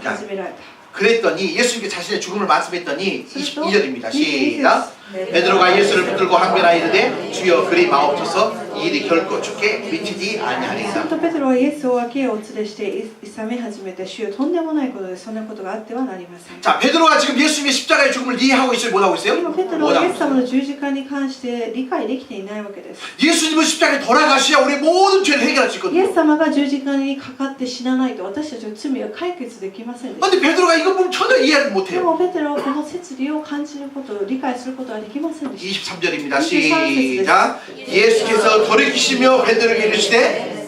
始められた。 그랬더니 예수님께 자신의 죽음을 말씀했더니 22절입니다. 시작. 베드로가 예수를 붙들고 항변하여 이르되 주여 그리 마옵소서 이 일이 결코 죽게 미치지 する 아니하리이다. とペテロはイエスを脇へお連れして諌め始めて主よとんでもないことでそんなことがあってはなりません。 자 베드로가 지금 예수님의 십자가의 죽음을 이해하고 있어요? 못하고 있어요? 今ペテロはイエ 못하고 ス様の十字架に関して理解できていないわけです。 예수님은 십자가에 돌아가셔야 우리 모든 죄를 해결할 수 イエ 있거든요. ス様が十字架にかかって死なないと私たちの罪は解決できませんでした。 근데 베드로가 이거 보면 전혀 이해를 で 못해요. もペテロはこの摂理を感じること理解することはできませんでした。 23절입니다. 시작. 예수께서 돌이키시며 베드로에게 이르시되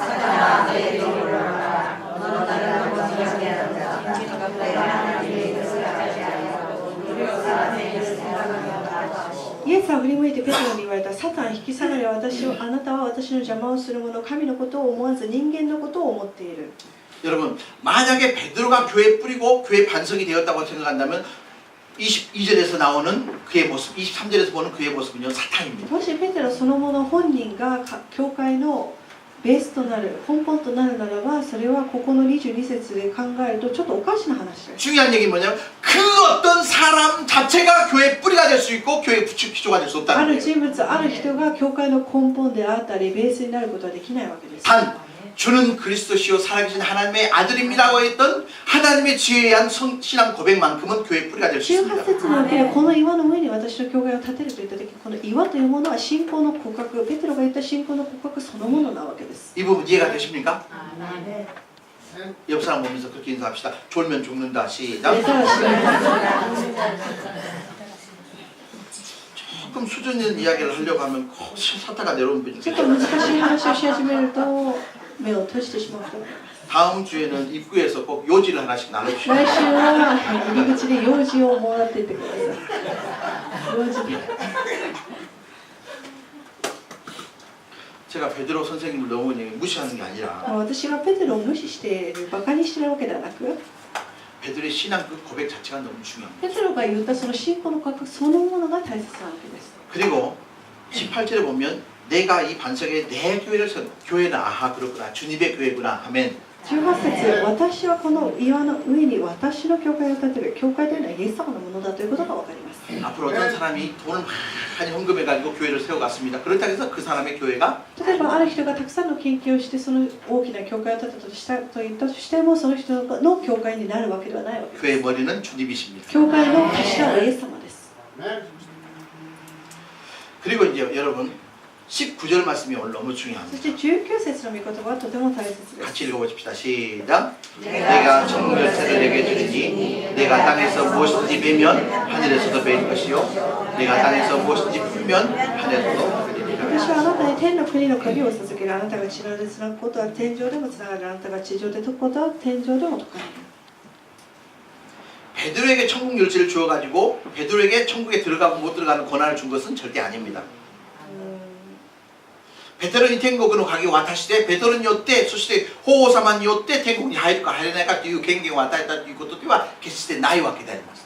イエスは振り向いてペテロに言われた。サタン引き下がれ。あなたは私の邪魔をする者、神のことを思わず人間のことを思っている。 여러분 만약에 베드로가 교회 뿌리고 교회 반석이 되었다고 생각한다면 22절에서 나오는 그의 모습, 23절에서 보는 그의 모습은요 사탄입니다. もしペテロそのもの本人が教会のベースとなる根本となるならばそれはここの22節で考えるとちょっとおかしな話です。 중요한 얘기는 뭐냐면 그 어떤 사람 자체가 교회의 뿌리가 될 수 있고 교회의 기초가 될 수 あ 없다는 る 거예요. 人物、ある人が教会の根本であったりベースになることはできないわけです。 단 주는 그리스도시요 살아계신 하나님의 아들입니다고 했던 하나님의 지혜에 의한 신앙 고백만큼은 교회의 뿌리가 될 수 18 있습니다. 節におけるこの岩の上に私の教会を建てるといった時この岩というものは信仰の告白ペテロが言った信仰の告白そのものなわけです。 이 부분 이해가 되십니까? 옆 사람 보면서 그렇게 인사합시다. 졸면 죽는다. 시작. 寝たら死ぬ。 조금 수준 있는 이야기를 하려고 하면 사타가 내려오는 분이 ちょっと難しい話をし始めると目を閉じてしまうと思います。 다음 주에는 입구에서 꼭 요지를 하나씩 나눠주시고 来週は入り口で用事をもらっていってください。用事で。 제가 베드로 선생님을 너무 무시하는 게 아니라 私がペテロを無視しているバカにしているわけではなく 베드로의 신앙 그 고백 자체가 너무 중요합니다. ペテロが言ったその信仰の告白そのものが大切なわけです。 그리고 18절에 보면 내가 이 반석에 내 교회를 교회는 아하 그렇구나 주님의 교회구나 하면 18節私はこの岩の上に私の教会を建てる教会というのはイエス様のものだということが分かります。 앞으로 어떤 사람이 돈을 많이 헌금해가지고 교회를 세워갔습니다. 그렇다고 해서 그 사람의 교회가 例えばある人がたくさんの献金をしてその大きな教会を建てたとしたと言ったとしてもその人の教会になるわけではないわけです。 교회의 머리는 주님이십니다. 教会の頭はイエス様です。 그리고 이제 여러분 19절 말씀이 오늘 너무 そ 중요합니다. して19節の御言葉はとても大切です。 같이 읽어보십시다. 시작. 내가 천국 열쇠를 내게 주리니 내가 땅에서 무엇이든지 베면 하늘에서도 베일 것이요 내가 땅에서 무엇이든지 풀면 하늘에서도 풀리리라. 私はあなたに天の国の鍵を授ける。あなたが地上でつなぐことは天上でもつながる。あなたが地上で解くことは天上でも解かれる。 베드로에게 천국 열쇠를 주어가지고 베드로에게 천국에 들어가고 못 들어가는 권한을 준 것은 절대 아닙니다. ベテロに天国の鍵を渡してベテロによってそして法皇様によって天国に入るか入れないかという権限を与えたということでは決してないわけであります。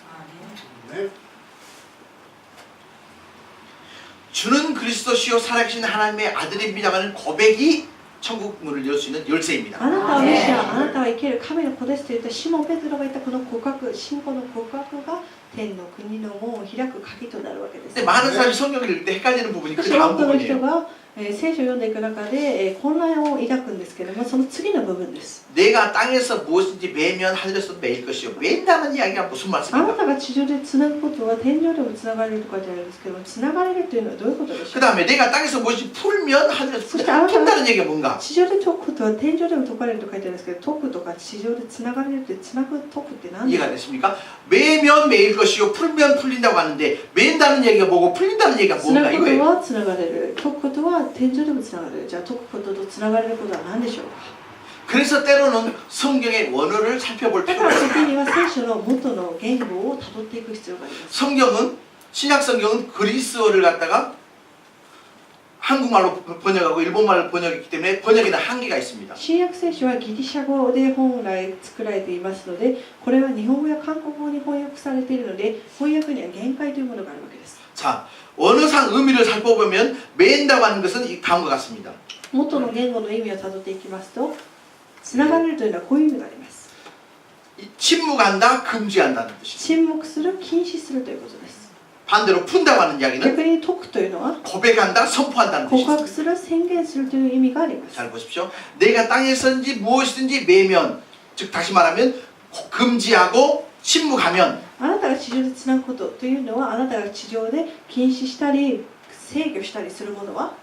주는 그리스도시요 살아계신 하나님의 아들입니다라는 고백이 천국 문을 열 수 있는 열쇠입니다. あなたはメシア、あなたは生ける神の子ですと言ったシモン・ペテロが言ったこの告白、信仰の告白が天の国の門を開く鍵となるわけです。 근데 많은 사람이 성경을 읽을 때 헷갈리는 부분이 そ 그 して多 다음 くの人 부분이에요. が、聖書を読んでいく中で、混乱を抱くんですけども、その次の部分です。 내가 땅에서 무엇인지 매면 하늘에서 매일 것이요. 맨다는 이야기가 무슨 あな 말씀입니까? たが地上でつなぐことは天上でもつながれると書いてあるんですけども、つながれるというのはどういうことでしょ 그 う。 다음에 내가 땅에서 무엇인지 풀면 하늘에서 그렇죠. 푼다는 얘기가 뭔가? 地上で解くことは天上でも解かれると書いてあるんですけど、解くとか地上でつながれるってつなぐ解くって何で 이해가 すか。 됐습니까? 매면 매일 것이요. 풀면 풀린다고 하는데 맨다는 얘기가 뭐고 풀린다는 얘기가 つな 뭔가 ぐこと 이거예요. はつながれる、解くことは天上でもつながれる。じゃあ解くこととつながれることは何でしょうか。 그래서 때로는 성경의 원어를 살펴볼 だか 필요가 ら時 있습니다. には聖書の元の言語をたどっていく必要があります。 성경은 신약 성경은 그리스어를 갖다가 한국말로 번역하고 일본말로 번역했기 때문에 번역에는 한계가 있습니다. 新約聖書はギリシャ語で本来作られていますので、これは日本語や韓国語に翻訳されているので、翻訳には限界というものがあるわけです。 자, 언어상 의미를 살펴보면 맨다고 하는 것은 이 다음과 같습니다. 元の言語の意味をたどっていきますと、つながれるというのはこういう意味があります。 침묵한다, 금지한다는 뜻입니다. 沈黙する、禁止するということです。 반대로 푼다고 하는 이야기는 逆に解くというのは 고백한다, 선포한다는 告 뜻입니다. 白する、宣言するという意味があります。 잘 보십시오. 내가 땅에서든지 무엇이든지 매면, 즉 다시 말하면 금지하고 침묵하면 あなたが地上でつなぐことというのは、あなたが地上で禁止したり制御したりするものは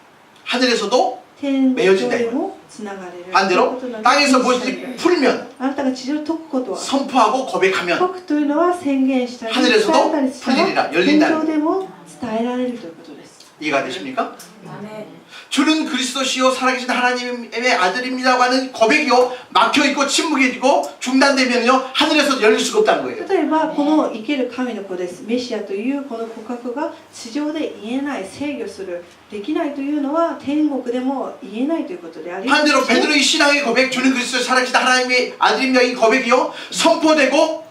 하늘에서도 天上でもつながれる。 반대로 땅에서 무엇이든지 풀면 あなたが地上で解くことは 선포하고 고백하면 解くというのは宣言したり伝 하늘에서도 えたりしたら 풀리리라, 天 열린다는 上でも伝えられるということです。 이해가 되십니까? 아멘. 주는 그리스도시요 살아계신 하나님의 아들입니다고 하는 고백이요 막혀있고 침묵해지고 중단되면요 하늘에서 열릴 수가 없다는 거예요. 例えばこの生ける神の子ですメシアというこの告白が地上で言えない制御するできないというのは天国でも言えないということであります。 반대로 베드로의 신앙의 고백 주는 그리스도 살아계신 하나님의 아들입니다 이 고백이요 선포되고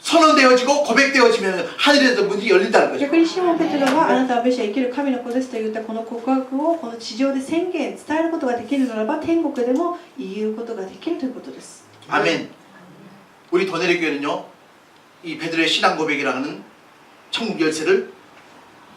선언되어지고 고백되어지면 하늘에서 문이 열린다는 거죠. 逆にシモン・ペテロがあなたはメシア生ける神の子ですと言ったこの告白をこの地上で宣言伝えることができるならば天国でも言うことができるということです。 아멘. 우리 도내리 교회는요 이 베드로의 신앙 고백이라는 천국 열쇠를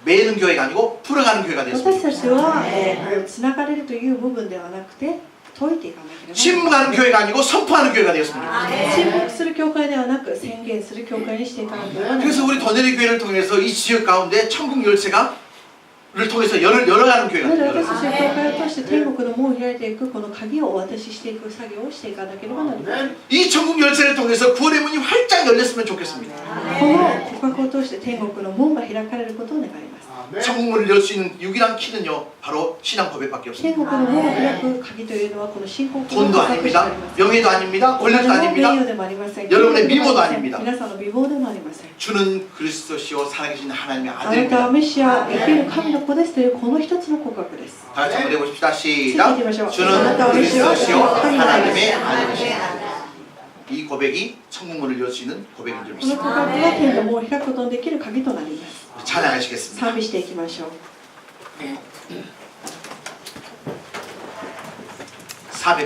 매는 교회가 아니고 풀어가는 교회가 私 됐습니다. たちはつながれるという部分ではなくて解いていかなければならない。 침묵하는 교회가 아니고 선포하는 교회가 되었습니다. 沈黙する教会ではなく宣言する教会にしていかなければならない。 그래서 우리 도내리 교회를 통해서 이 지역 가운데 천국 열쇠가를 통해서 열어가는 교회가 なので 됩니다. 私たちは教会を通して天国の門を開いていくこの鍵をお渡ししていく作業をしていかなければなりません。 이 천국 열쇠를 통해서 구원의 문이 활짝 열렸으면 좋겠습니다. この告白を通して天国の門が開かれることを願います。 천국 문을 열 수 있는 유일한 키는요 바로 신앙 고백밖에 天 없습니다. 国の門を開く鍵というのはこの信仰 돈도 아닙니다. 명예도 아닙니다. お金 권력도 も 아닙니다. 名誉でもありません。 여러분의 権力でも 미모도 ありません 아닙니다. 皆さんの美貌でもありません。 주는 그리스도시요 살아계신 하나님의 あなたは 아들입니다. メシア生ける神の子ですというこの一つの告白です。 다 같이 한번 해보십시다. ついてい 시작. きましょう。 주는 그리스도시요 하나님의 아들이십니다. 이 고백이 천국 문을 열 수 있는 고백인 줄 この 믿습니다. 告白が天の門を開くことのできる鍵となります。 찬양하시겠습니다. 賛美していきましょう。 400